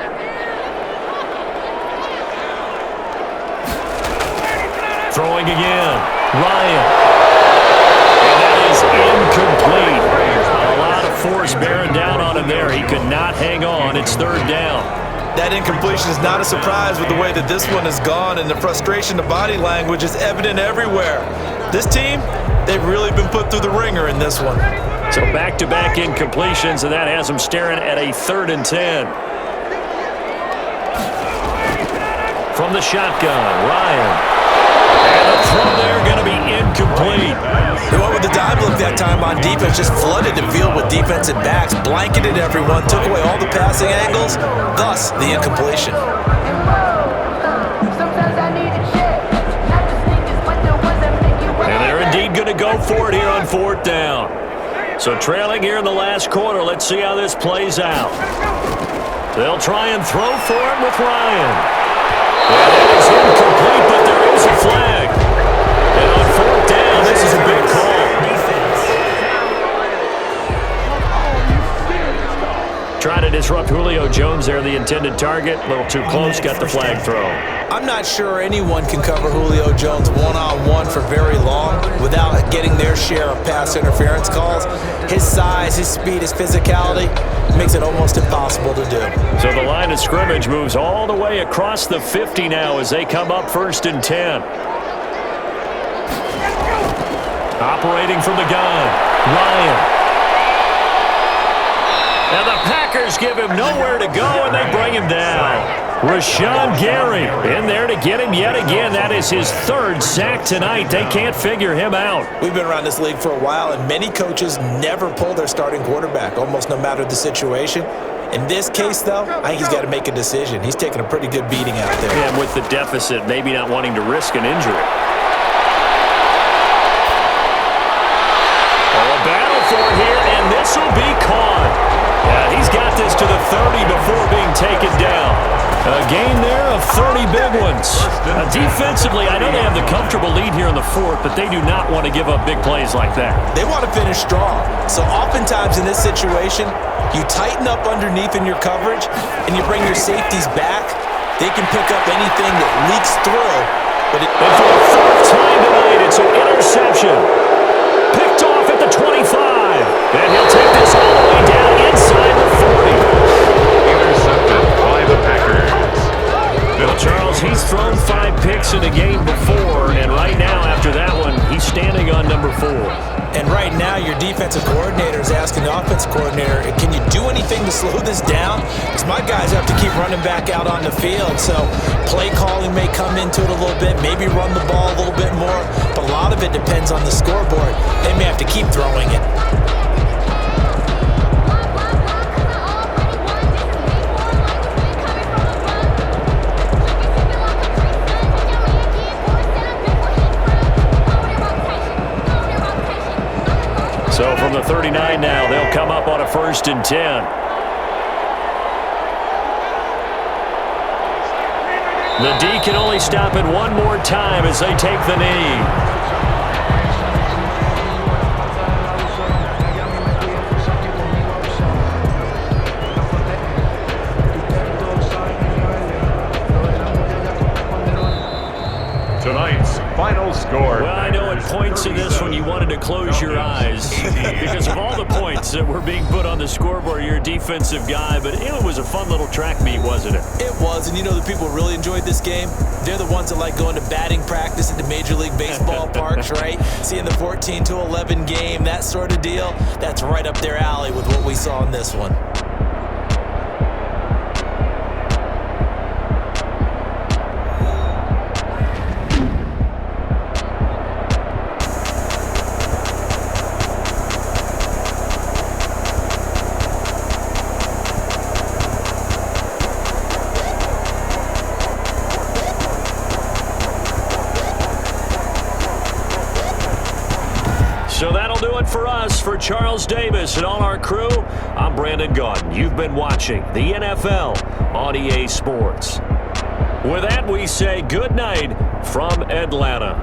Throwing again, Ryan. And that is incomplete. A lot of force bearing down on him there. He could not hang on. It's third down. That incompletion is not a surprise with the way that this one has gone, and the frustration, the body language is evident everywhere. This team, they've really been put through the ringer in this one. So back-to-back incompletions, and that has them staring at a 3rd and 10. From the shotgun, Ryan. And the throw there going to be incomplete. They went with the dime look that time on defense, just flooded the field with defensive backs, blanketed everyone, took away all the passing angles, thus the incompletion. And they're indeed going to go for it here on 4th down. So trailing here in the last quarter, let's see how this plays out. They'll try and throw for it with Ryan. And that is incomplete, but there is a flag. And on 4th down, this is a big call. Trying to disrupt Julio Jones there, the intended target. A little too close, got the flag throw. I'm not sure anyone can cover Julio Jones one-on-one for very long without getting their share of pass interference calls. His size, his speed, his physicality makes it almost impossible to do. So the line of scrimmage moves all the way across the 50 now as they come up 1st and 10. Operating from the gun, Ryan. And the Packers give him nowhere to go, and they bring him down. Rashawn Gary in there to get him yet again. That is his 3rd sack tonight. They can't figure him out. We've been around this league for a while, and many coaches never pull their starting quarterback, almost no matter the situation. In this case, though, I think he's got to make a decision. He's taking a pretty good beating out there. And with the deficit, maybe not wanting to risk an injury. Oh, bad This will be caught. Yeah, he's got this to the 30 before being taken down. A gain there of 30 big ones. Defensively, I know they have the comfortable lead here in the fourth, but they do not want to give up big plays like that. They want to finish strong. So oftentimes in this situation, you tighten up underneath in your coverage, and you bring your safeties back. They can pick up anything that leaks through. And for the fourth time tonight, it's an interception. Picked off at the 25. And he'll take this all the way down inside the 40. Intercepted by the Packers. Well, Charles, he's thrown 5 picks in a game before, and right now, after that one, he's standing on number 4. And right now, your defensive coordinator is asking the offensive coordinator, can you do anything to slow this down? Because my guys have to keep running back out on the field. So play calling may come into it a little bit, maybe run the ball a little bit more, but a lot of it depends on the scoreboard. They may have to keep throwing it. So from the 39 now, they'll come up on a 1st and 10. The D can only stop it one more time as they take the knee. Tonight's final score. Well, I know at points in this one you wanted to close your eyes because of all the points that were being put on the scoreboard. You're a defensive guy, but it was a fun little track meet, wasn't it? It was, and you know the people really enjoyed this game? They're the ones that like going to batting practice at the Major League Baseball parks, right? Seeing the 14-11 game, that sort of deal, that's right up their alley with what we saw in this one. So that'll do it for us. For Charles Davis and all our crew, I'm Brandon Gaudin. You've been watching the NFL on EA Sports. With that, we say good night from Atlanta.